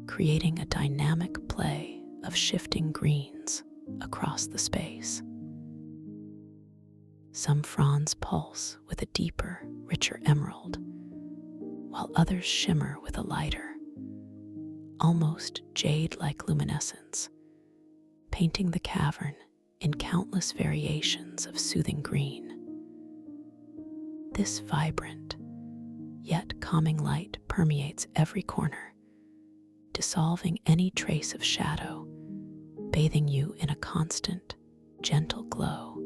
creating a dynamic play of shifting greens across the space. Some fronds pulse with a deeper, richer emerald, while others shimmer with a lighter, almost jade-like luminescence, painting the cavern in countless variations of soothing green. This vibrant, yet calming light permeates every corner, dissolving any trace of shadow, bathing you in a constant, gentle glow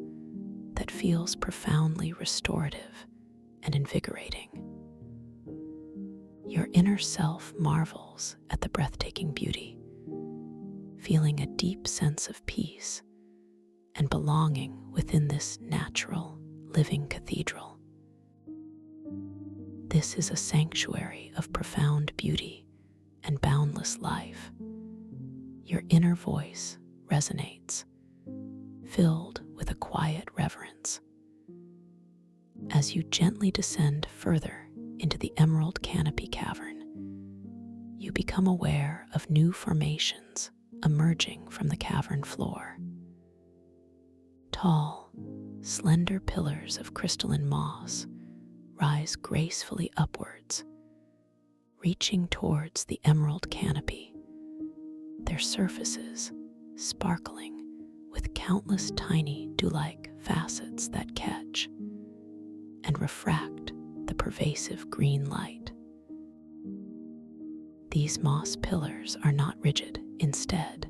that feels profoundly restorative and invigorating. Your inner self marvels at the breathtaking beauty, feeling a deep sense of peace and belonging within this natural, living cathedral. This is a sanctuary of profound beauty and boundless life. Your inner voice resonates, filled with a quiet reverence. As you gently descend further into the emerald canopy cavern, you become aware of new formations emerging from the cavern floor. Tall, slender pillars of crystalline moss rise gracefully upwards, reaching towards the emerald canopy, their surfaces sparkling with countless tiny dew-like facets that catch and refract the pervasive green light. These moss pillars are not rigid. Instead,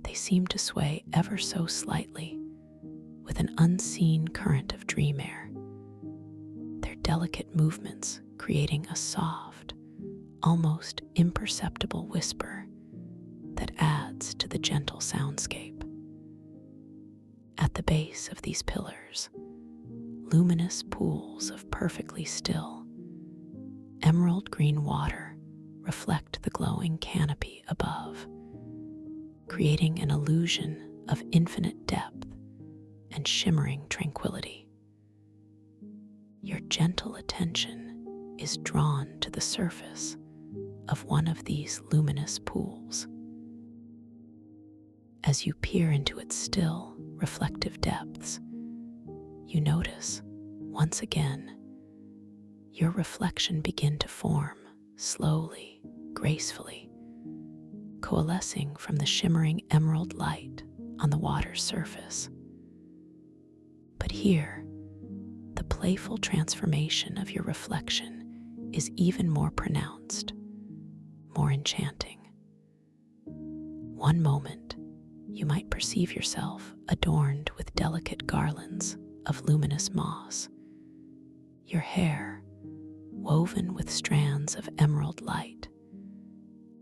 they seem to sway ever so slightly with an unseen current of dream air, their delicate movements creating a soft, almost imperceptible whisper that adds to the gentle soundscape. At the base of these pillars, luminous pools of perfectly still, emerald green water reflect the glowing canopy above, creating an illusion of infinite depth and shimmering tranquility. Your gentle attention is drawn to the surface of one of these luminous pools. As you peer into its still, reflective depths, you notice, once again, your reflection begin to form slowly, gracefully, coalescing from the shimmering emerald light on the water's surface. But here, the playful transformation of your reflection is even more pronounced, more enchanting. One moment, you might perceive yourself adorned with delicate garlands of luminous moss, your hair woven with strands of emerald light,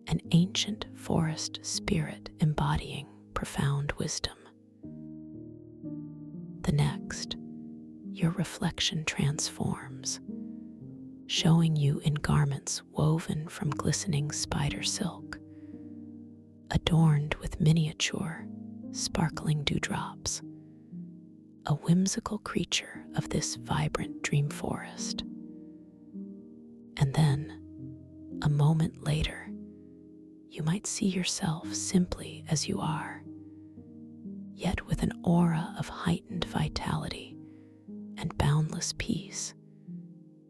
an ancient forest spirit embodying profound wisdom. The next, your reflection transforms, showing you in garments woven from glistening spider silk, adorned with miniature, sparkling dewdrops, a whimsical creature of this vibrant dream forest. And then, a moment later, you might see yourself simply as you are, yet with an aura of heightened vitality and boundless peace,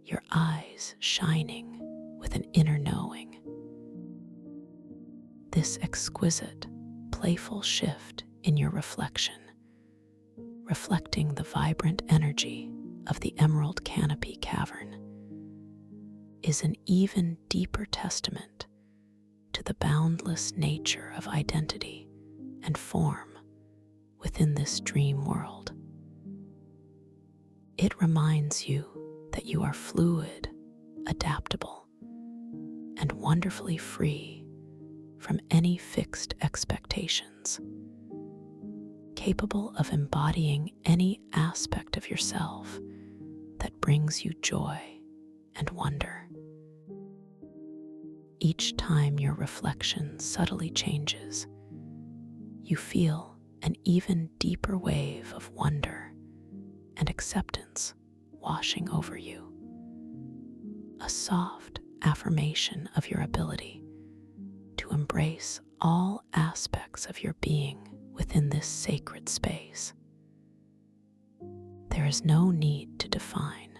your eyes shining with an inner knowing. This exquisite, playful shift in your reflection, reflecting the vibrant energy of the Emerald Canopy Cavern, is an even deeper testament to the boundless nature of identity and form within this dream world. It reminds you that you are fluid, adaptable, and wonderfully free from any fixed expectations, capable of embodying any aspect of yourself that brings you joy and wonder. Each time your reflection subtly changes, you feel an even deeper wave of wonder and acceptance washing over you. A soft affirmation of your ability to embrace all aspects of your being within this sacred space. There is no need to define,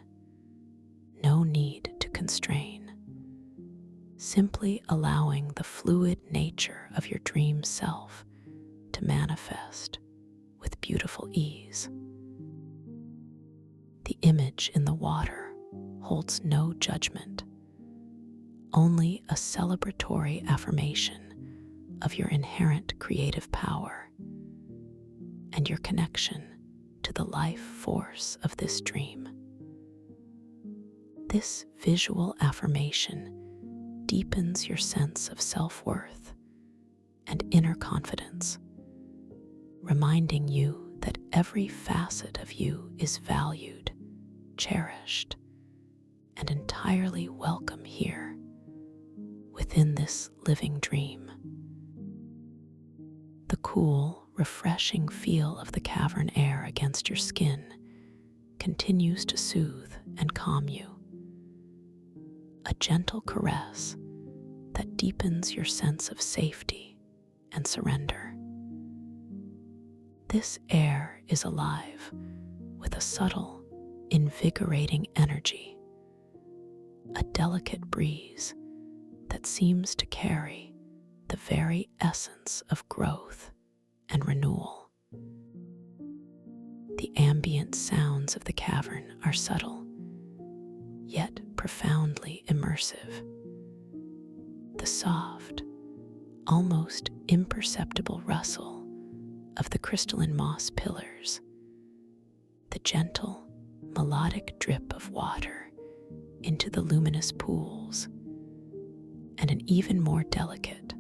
no need to constrain, simply allowing the fluid nature of your dream self to manifest with beautiful ease. The image in the water holds no judgment, only a celebratory affirmation of your inherent creative power and your connection to the life force of this dream. This visual affirmation deepens your sense of self-worth and inner confidence, reminding you that every facet of you is valued, cherished, and entirely welcome here within this living dream. The cool, refreshing feel of the cavern air against your skin continues to soothe and calm you. A gentle caress that deepens your sense of safety and surrender. This air is alive with a subtle, invigorating energy, a delicate breeze that seems to carry the very essence of growth and renewal. The ambient sounds of the cavern are subtle, yet profoundly immersive. The soft, almost imperceptible rustle of the crystalline moss pillars, the gentle, melodic drip of water into the luminous pools, and an even more delicate,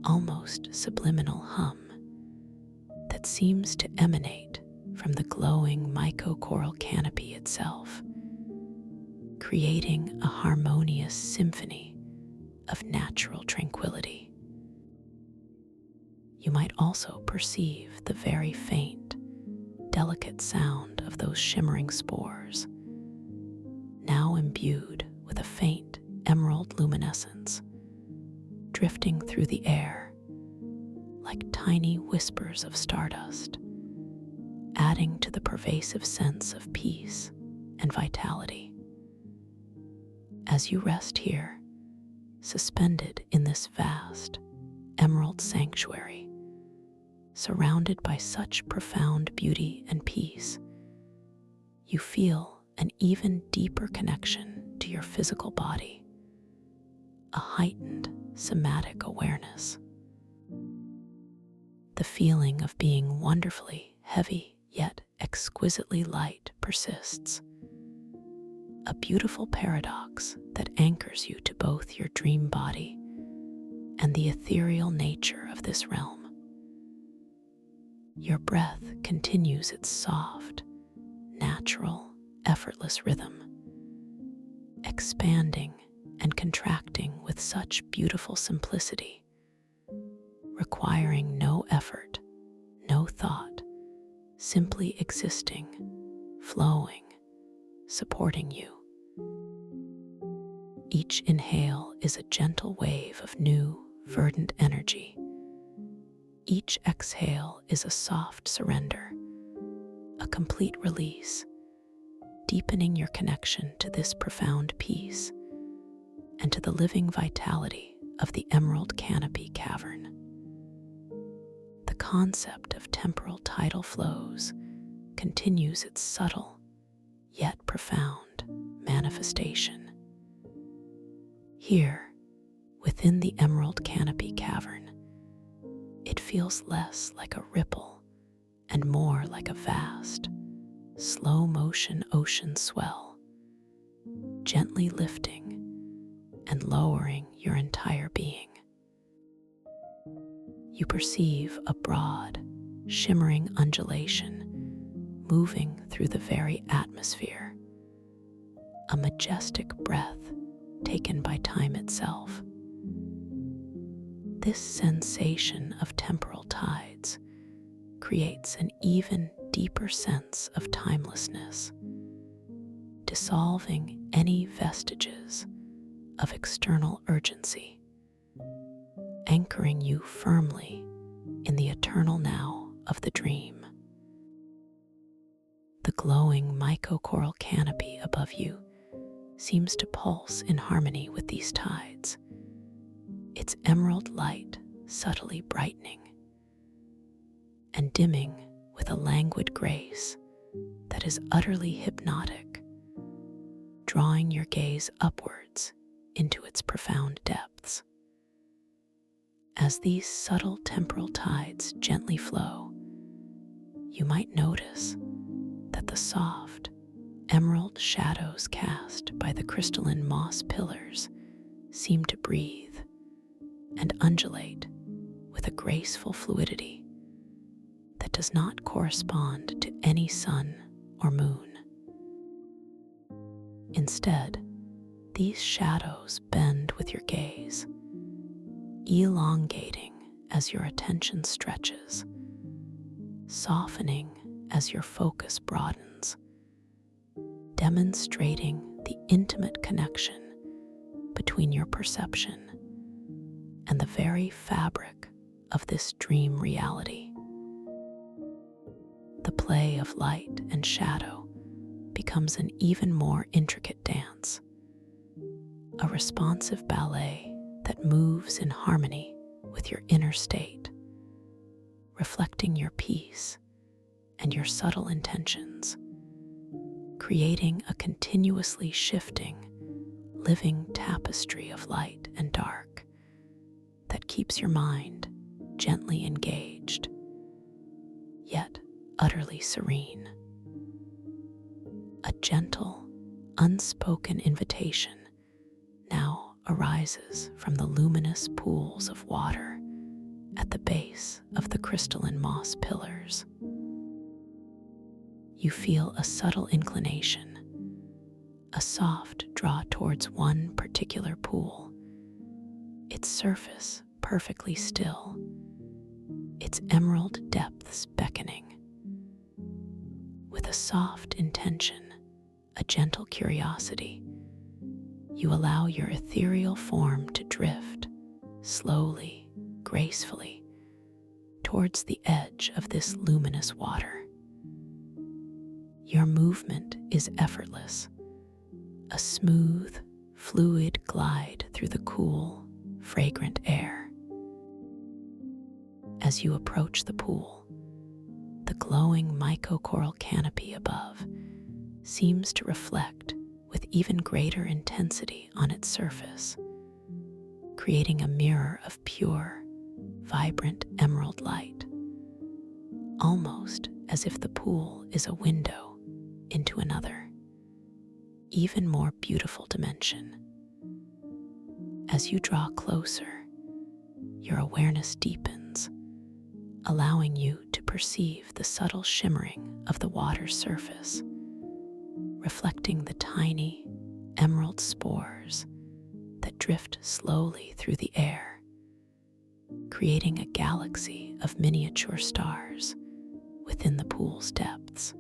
almost subliminal hum that seems to emanate from the glowing mycocoral canopy itself, creating a harmonious symphony of natural tranquility. You might also perceive the very faint, delicate sound of those shimmering spores, now imbued with a faint emerald luminescence, drifting through the air like tiny whispers of stardust, adding to the pervasive sense of peace and vitality. As you rest here, suspended in this vast emerald sanctuary, surrounded by such profound beauty and peace, you feel an even deeper connection to your physical body, a heightened somatic awareness. The feeling of being wonderfully heavy yet exquisitely light persists, a beautiful paradox that anchors you to both your dream body and the ethereal nature of this realm. Your breath continues its soft, natural, effortless rhythm, expanding and contracting with such beautiful simplicity, requiring no effort, no thought, simply existing, flowing, supporting you. Each inhale is a gentle wave of new, verdant energy. Each exhale is a soft surrender, a complete release, deepening your connection to this profound peace and to the living vitality of the Emerald Canopy Cavern. concept of temporal tidal flows continues its subtle yet profound manifestation. Here, within the emerald canopy cavern, it feels less like a ripple and more like a vast, slow-motion ocean swell, gently lifting and lowering your entire being. You perceive a broad, shimmering undulation moving through the very atmosphere, a majestic breath taken by time itself. This sensation of temporal tides creates an even deeper sense of timelessness, dissolving any vestiges of external urgency, anchoring you firmly in the eternal now of the dream. The glowing mycocoral canopy above you seems to pulse in harmony with these tides, its emerald light subtly brightening and dimming with a languid grace that is utterly hypnotic, drawing your gaze upwards into its profound depths. As these subtle temporal tides gently flow, you might notice that the soft, emerald shadows cast by the crystalline moss pillars seem to breathe and undulate with a graceful fluidity that does not correspond to any sun or moon. Instead, these shadows bend with your gaze, elongating as your attention stretches, softening as your focus broadens, demonstrating the intimate connection between your perception and the very fabric of this dream reality. The play of light and shadow becomes an even more intricate dance, a responsive ballet that moves in harmony with your inner state, reflecting your peace and your subtle intentions, creating a continuously shifting, living tapestry of light and dark that keeps your mind gently engaged, yet utterly serene. A gentle, unspoken invitation now arises from the luminous pools of water at the base of the crystalline moss pillars. You feel a subtle inclination, a soft draw towards one particular pool, its surface perfectly still, its emerald depths beckoning. With a soft intention, a gentle curiosity, you allow your ethereal form to drift slowly, gracefully, towards the edge of this luminous water. Your movement is effortless, a smooth, fluid glide through the cool, fragrant air. As you approach the pool, the glowing mycocoral canopy above seems to reflect with even greater intensity on its surface, creating a mirror of pure, vibrant emerald light, almost as if the pool is a window into another, even more beautiful dimension. As you draw closer, your awareness deepens, allowing you to perceive the subtle shimmering of the water's surface, reflecting the tiny emerald spores that drift slowly through the air, creating a galaxy of miniature stars within the pool's depths.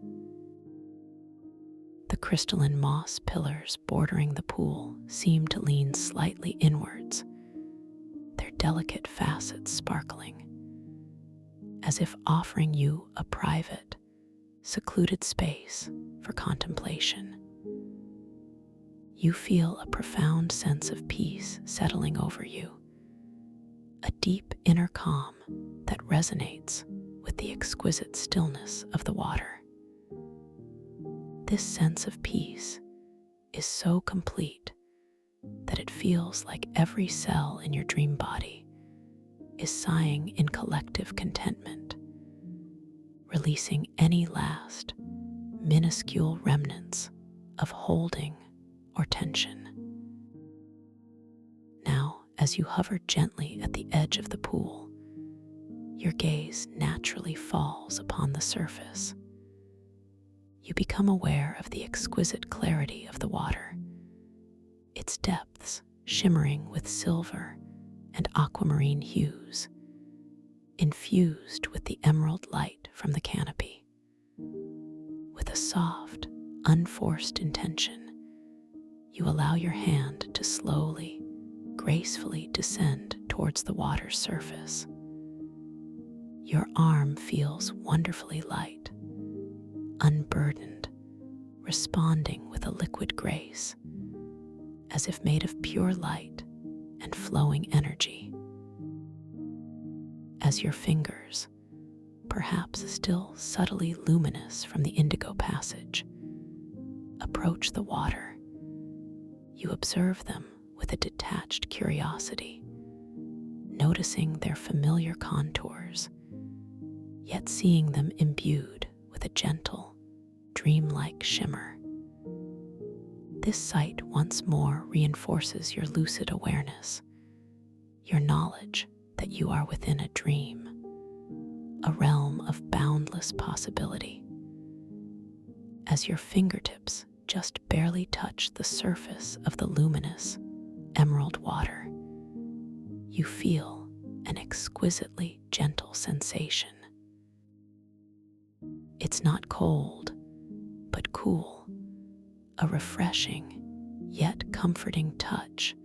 The crystalline moss pillars bordering the pool seem to lean slightly inwards, their delicate facets sparkling, as if offering you a private, secluded space for contemplation. You feel a profound sense of peace settling over you, a deep inner calm that resonates with the exquisite stillness of the water. This sense of peace is so complete that it feels like every cell in your dream body is sighing in collective contentment, releasing any last, minuscule remnants of holding or tension. Now, as you hover gently at the edge of the pool, your gaze naturally falls upon the surface. You become aware of the exquisite clarity of the water, its depths shimmering with silver and aquamarine hues, infused with the emerald light from the canopy. With a soft, unforced intention, you allow your hand to slowly, gracefully descend towards the water's surface. Your arm feels wonderfully light, unburdened, responding with a liquid grace, as if made of pure light and flowing energy. As your fingers, perhaps still subtly luminous from the indigo passage, approach the water, you observe them with a detached curiosity, noticing their familiar contours, yet seeing them imbued with a gentle, dreamlike shimmer. This sight once more reinforces your lucid awareness, your knowledge that you are within a dream, a realm of boundless possibility. As your fingertips just barely touch the surface of the luminous, emerald water, you feel an exquisitely gentle sensation. It's not cold, but cool, a refreshing yet comforting touch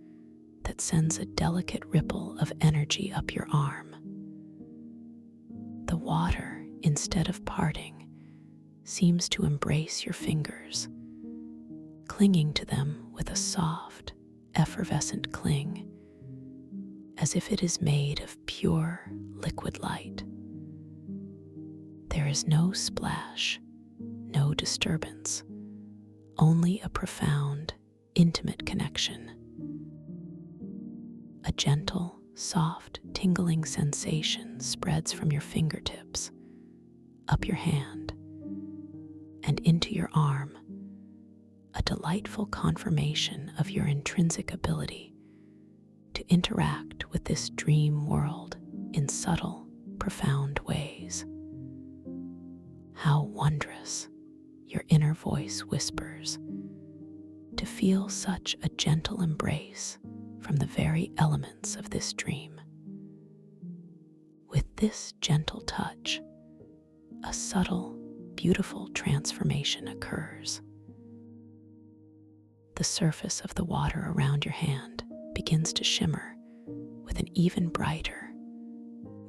that sends a delicate ripple of energy up your arm. The water, instead of parting, seems to embrace your fingers, clinging to them with a soft, effervescent cling, as if it is made of pure, liquid light. There is no splash, no disturbance, only a profound, intimate connection. A gentle, soft, tingling sensation spreads from your fingertips, up your hand, and into your arm, a delightful confirmation of your intrinsic ability to interact with this dream world in subtle, profound ways. How wondrous, your inner voice whispers, to feel such a gentle embrace from the very elements of this dream. With this gentle touch, a subtle, beautiful transformation occurs. The surface of the water around your hand begins to shimmer with an even brighter,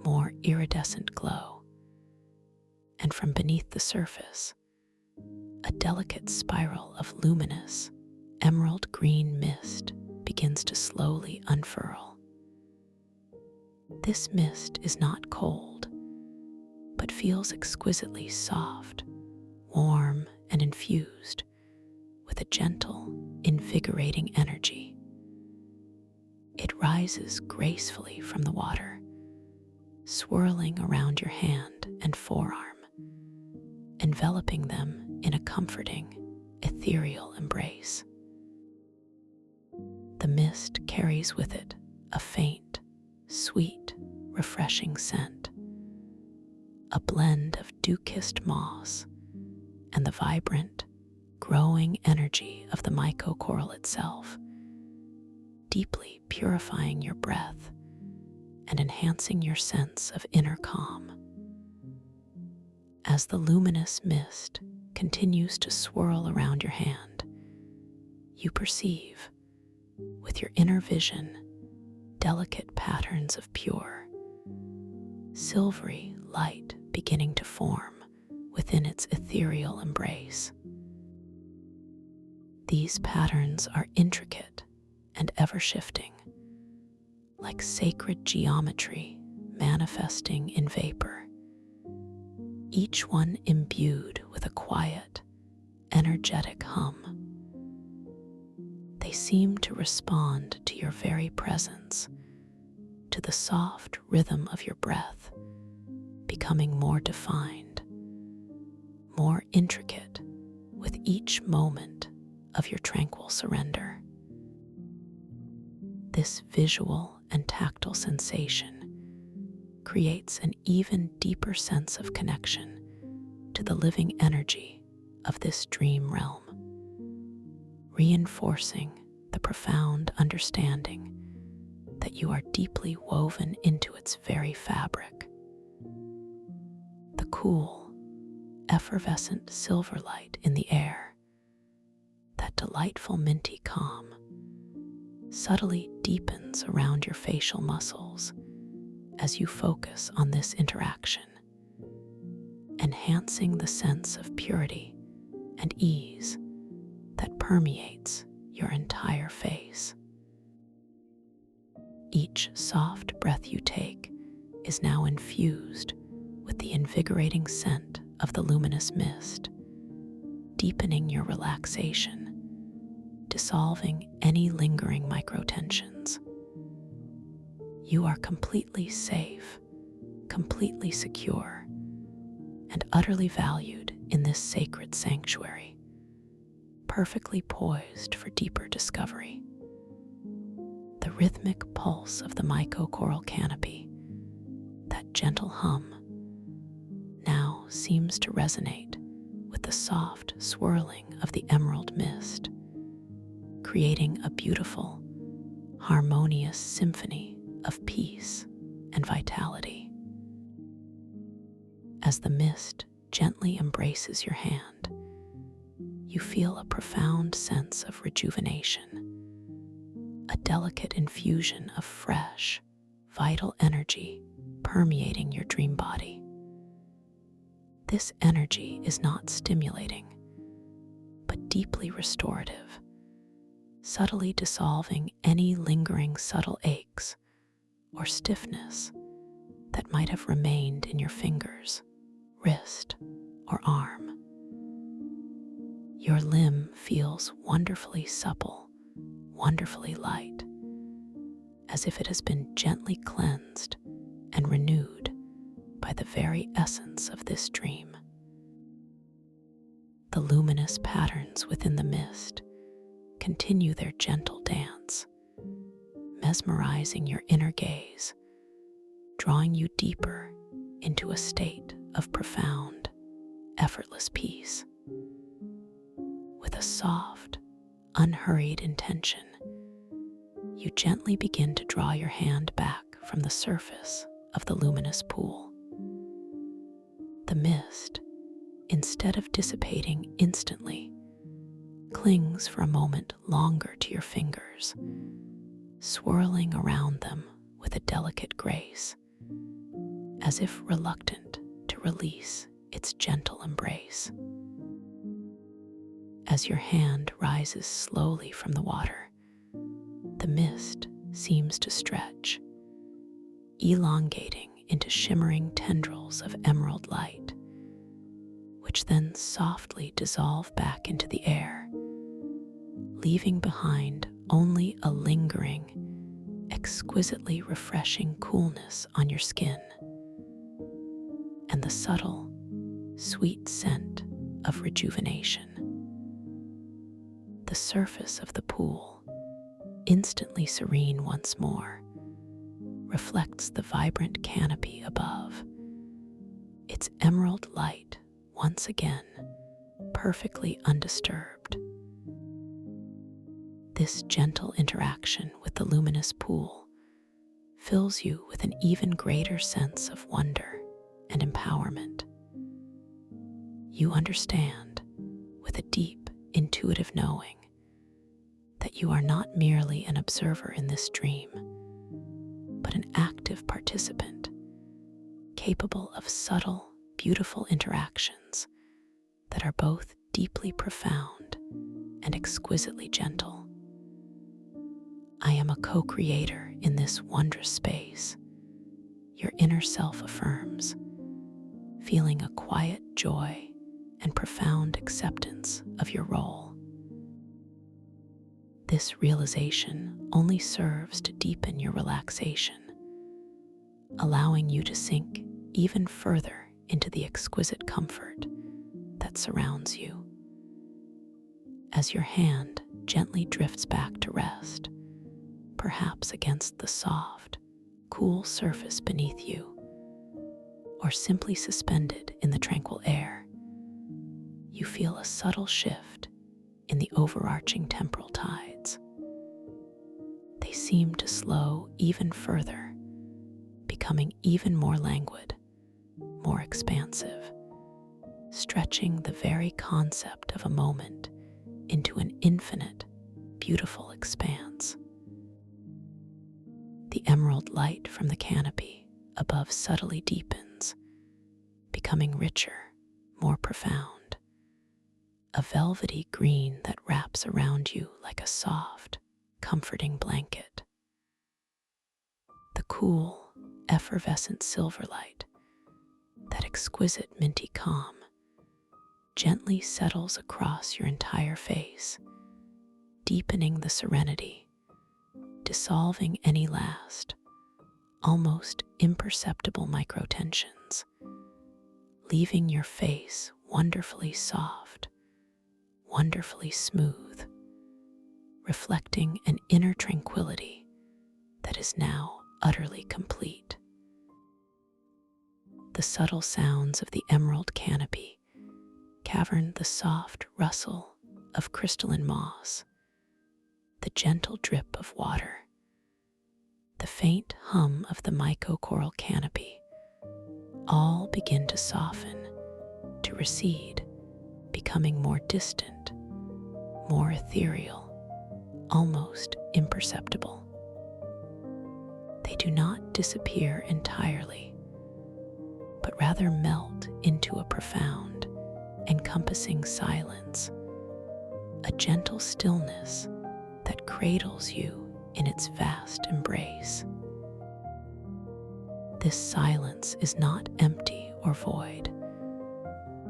more iridescent glow. And from beneath the surface, a delicate spiral of luminous, emerald green mist begins to slowly unfurl. This mist is not cold, but feels exquisitely soft, warm, and infused with a gentle, invigorating energy. It rises gracefully from the water, swirling around your hand and forearm, enveloping them in a comforting, ethereal embrace. The mist carries with it a faint, sweet, refreshing scent, a blend of dew-kissed moss and the vibrant, growing energy of the mycocoral itself, deeply purifying your breath and enhancing your sense of inner calm. As the luminous mist continues to swirl around your hand, you perceive, with your inner vision, delicate patterns of pure, silvery light beginning to form within its ethereal embrace. These patterns are intricate and ever-shifting, like sacred geometry manifesting in vapor, each one imbued with a quiet, energetic hum. They seem to respond to your very presence, to the soft rhythm of your breath, becoming more defined, more intricate with each moment of your tranquil surrender. This visual and tactile sensation creates an even deeper sense of connection to the living energy of this dream realm, reinforcing the profound understanding that you are deeply woven into its very fabric. The cool, effervescent silver light in the air, that delightful minty calm, subtly deepens around your facial muscles as you focus on this interaction, enhancing the sense of purity and ease that permeates your entire face. Each soft breath you take is now infused with the invigorating scent of the luminous mist, deepening your relaxation, dissolving any lingering microtensions. You are completely safe, completely secure, and utterly valued in this sacred sanctuary, perfectly poised for deeper discovery. The rhythmic pulse of the myco-coral canopy, that gentle hum, now seems to resonate with the soft swirling of the emerald mist, creating a beautiful, harmonious symphony of peace and vitality. As the mist gently embraces your hand, you feel a profound sense of rejuvenation, a delicate infusion of fresh, vital energy permeating your dream body. This energy is not stimulating, but deeply restorative, subtly dissolving any lingering subtle aches or stiffness that might have remained in your fingers, wrist, or arm. Your limb feels wonderfully supple, wonderfully light, as if it has been gently cleansed and renewed by the very essence of this dream. The luminous patterns within the mist continue their gentle dance, mesmerizing your inner gaze, drawing you deeper into a state of profound, effortless peace. With a soft, unhurried intention, you gently begin to draw your hand back from the surface of the luminous pool. The mist, instead of dissipating instantly, clings for a moment longer to your fingers, swirling around them with a delicate grace, as if reluctant to release its gentle embrace. As your hand rises slowly from the water, the mist seems to stretch, elongating into shimmering tendrils of emerald light, which then softly dissolve back into the air, leaving behind only a lingering, exquisitely refreshing coolness on your skin, and the subtle, sweet scent of rejuvenation. The surface of the pool, instantly serene once more, reflects the vibrant canopy above, its emerald light once again perfectly undisturbed. This gentle interaction with the luminous pool fills you with an even greater sense of wonder and empowerment. You understand, with a deep, intuitive knowing, that you are not merely an observer in this dream, but an active participant, capable of subtle, beautiful interactions that are both deeply profound and exquisitely gentle. I am a co-creator in this wondrous space, your inner self affirms, feeling a quiet joy and profound acceptance of your role. This realization only serves to deepen your relaxation, allowing you to sink even further into the exquisite comfort that surrounds you. As your hand gently drifts back to rest, perhaps against the soft, cool surface beneath you, or simply suspended in the tranquil air, you feel a subtle shift in the overarching temporal tides. They seem to slow even further, becoming even more languid, more expansive, stretching the very concept of a moment into an infinite, beautiful expanse. The emerald light from the canopy above subtly deepens, becoming richer, more profound, a velvety green that wraps around you like a soft, comforting blanket. The cool, effervescent silver light, that exquisite minty calm, gently settles across your entire face, deepening the serenity, dissolving any last, almost imperceptible microtensions, leaving your face wonderfully soft, wonderfully smooth, reflecting an inner tranquility that is now utterly complete. The subtle sounds of the emerald canopy cavern the soft rustle of crystalline moss, the gentle drip of water, the faint hum of the mycocoral canopy, all begin to soften, to recede, becoming more distant, more ethereal, almost imperceptible. They do not disappear entirely, but rather melt into a profound, encompassing silence, a gentle stillness that cradles you in its vast embrace. This silence is not empty or void,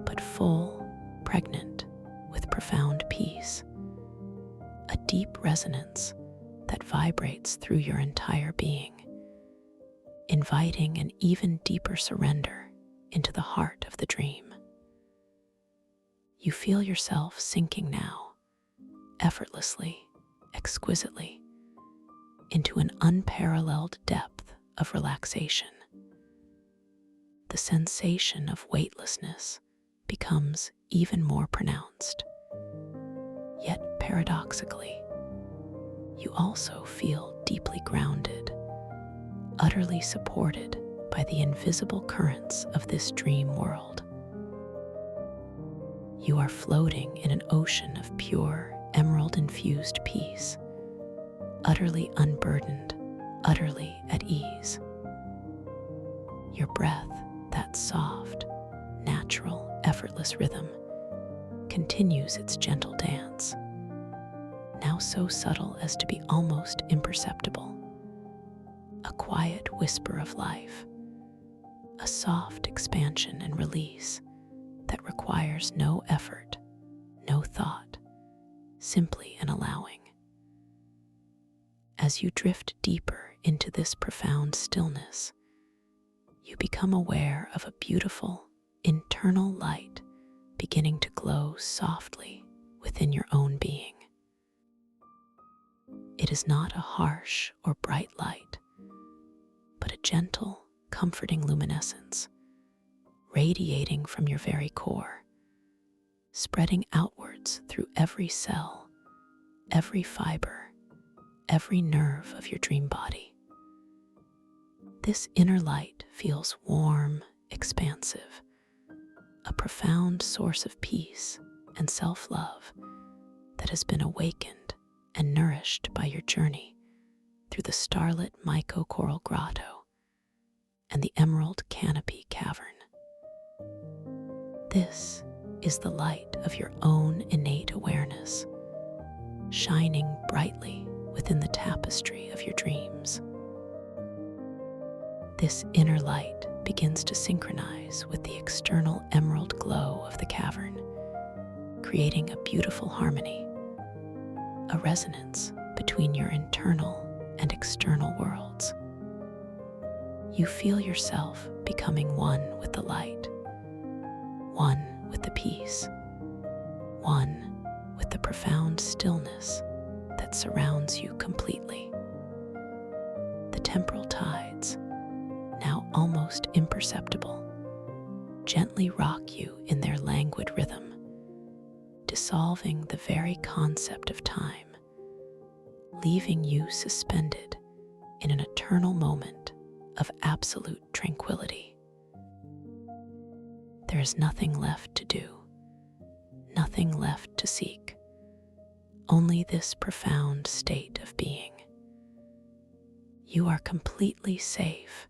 but full, pregnant with profound peace, a deep resonance that vibrates through your entire being, inviting an even deeper surrender into the heart of the dream. You feel yourself sinking now, effortlessly, exquisitely, into an unparalleled depth of relaxation. The sensation of weightlessness becomes even more pronounced. Yet paradoxically, you also feel deeply grounded, utterly supported by the invisible currents of this dream world. You are floating in an ocean of pure, emerald-infused peace, utterly unburdened, utterly at ease. Your breath, that soft, natural, effortless rhythm, continues its gentle dance, now so subtle as to be almost imperceptible. A quiet whisper of life, a soft expansion and release that requires no effort, no thought, simply an allowing. As you drift deeper into this profound stillness, you become aware of a beautiful, internal light beginning to glow softly within your own being. It is not a harsh or bright light, but a gentle, comforting luminescence, radiating from your very core, spreading outwards through every cell, every fiber, every nerve of your dream body. This inner light feels warm, expansive, a profound source of peace and self-love that has been awakened and nourished by your journey through the starlit mycocoral grotto and the emerald canopy cavern. This is the light of your own innate awareness, shining brightly within the tapestry of your dreams. This inner light begins to synchronize with the external emerald glow of the cavern, creating a beautiful harmony, a resonance between your internal and external worlds. You feel yourself becoming one with the light, one with the peace, one with the profound stillness that surrounds you completely. The temporal tides, now almost imperceptible, gently rock you in their languid rhythm, dissolving the very concept of time, leaving you suspended in an eternal moment of absolute tranquility. There is nothing left to do, nothing left to seek, only this profound state of being. You are completely safe,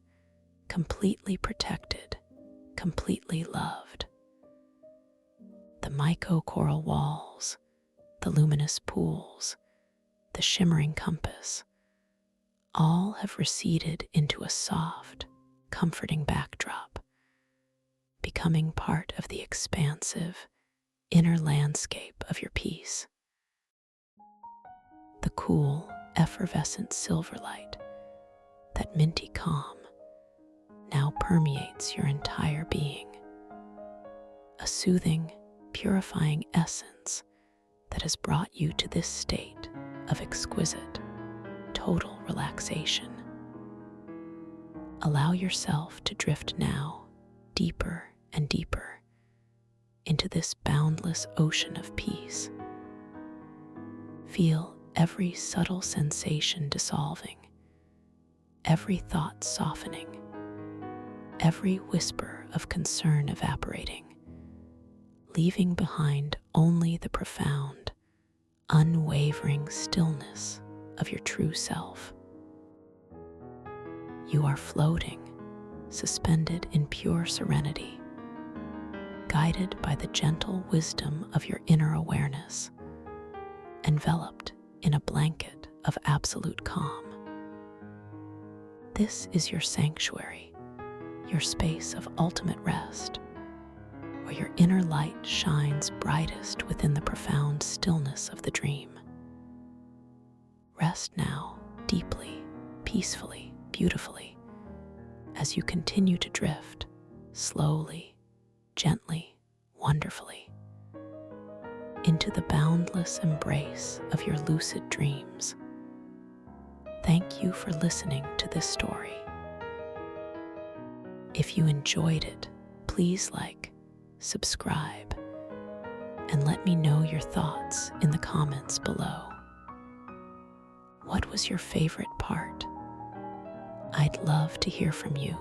completely protected, completely loved. The myco coral walls, the luminous pools, the shimmering compass, all have receded into a soft, comforting backdrop, becoming part of the expansive, inner landscape of your peace. The cool, effervescent silver light, that minty calm, now permeates your entire being, a soothing, purifying essence that has brought you to this state of exquisite, total relaxation. Allow yourself to drift now deeper and deeper into this boundless ocean of peace. Feel every subtle sensation dissolving, every thought softening, every whisper of concern evaporating, leaving behind only the profound, unwavering stillness of your true self. You are floating, suspended in pure serenity, guided by the gentle wisdom of your inner awareness, enveloped in a blanket of absolute calm. This is your sanctuary, your space of ultimate rest, where your inner light shines brightest within the profound stillness of the dream. Rest now, deeply, peacefully, beautifully, as you continue to drift, slowly, gently, wonderfully, into the boundless embrace of your lucid dreams. Thank you for listening to this story. If you enjoyed it, please like, subscribe, and let me know your thoughts in the comments below. What was your favorite part? I'd love to hear from you.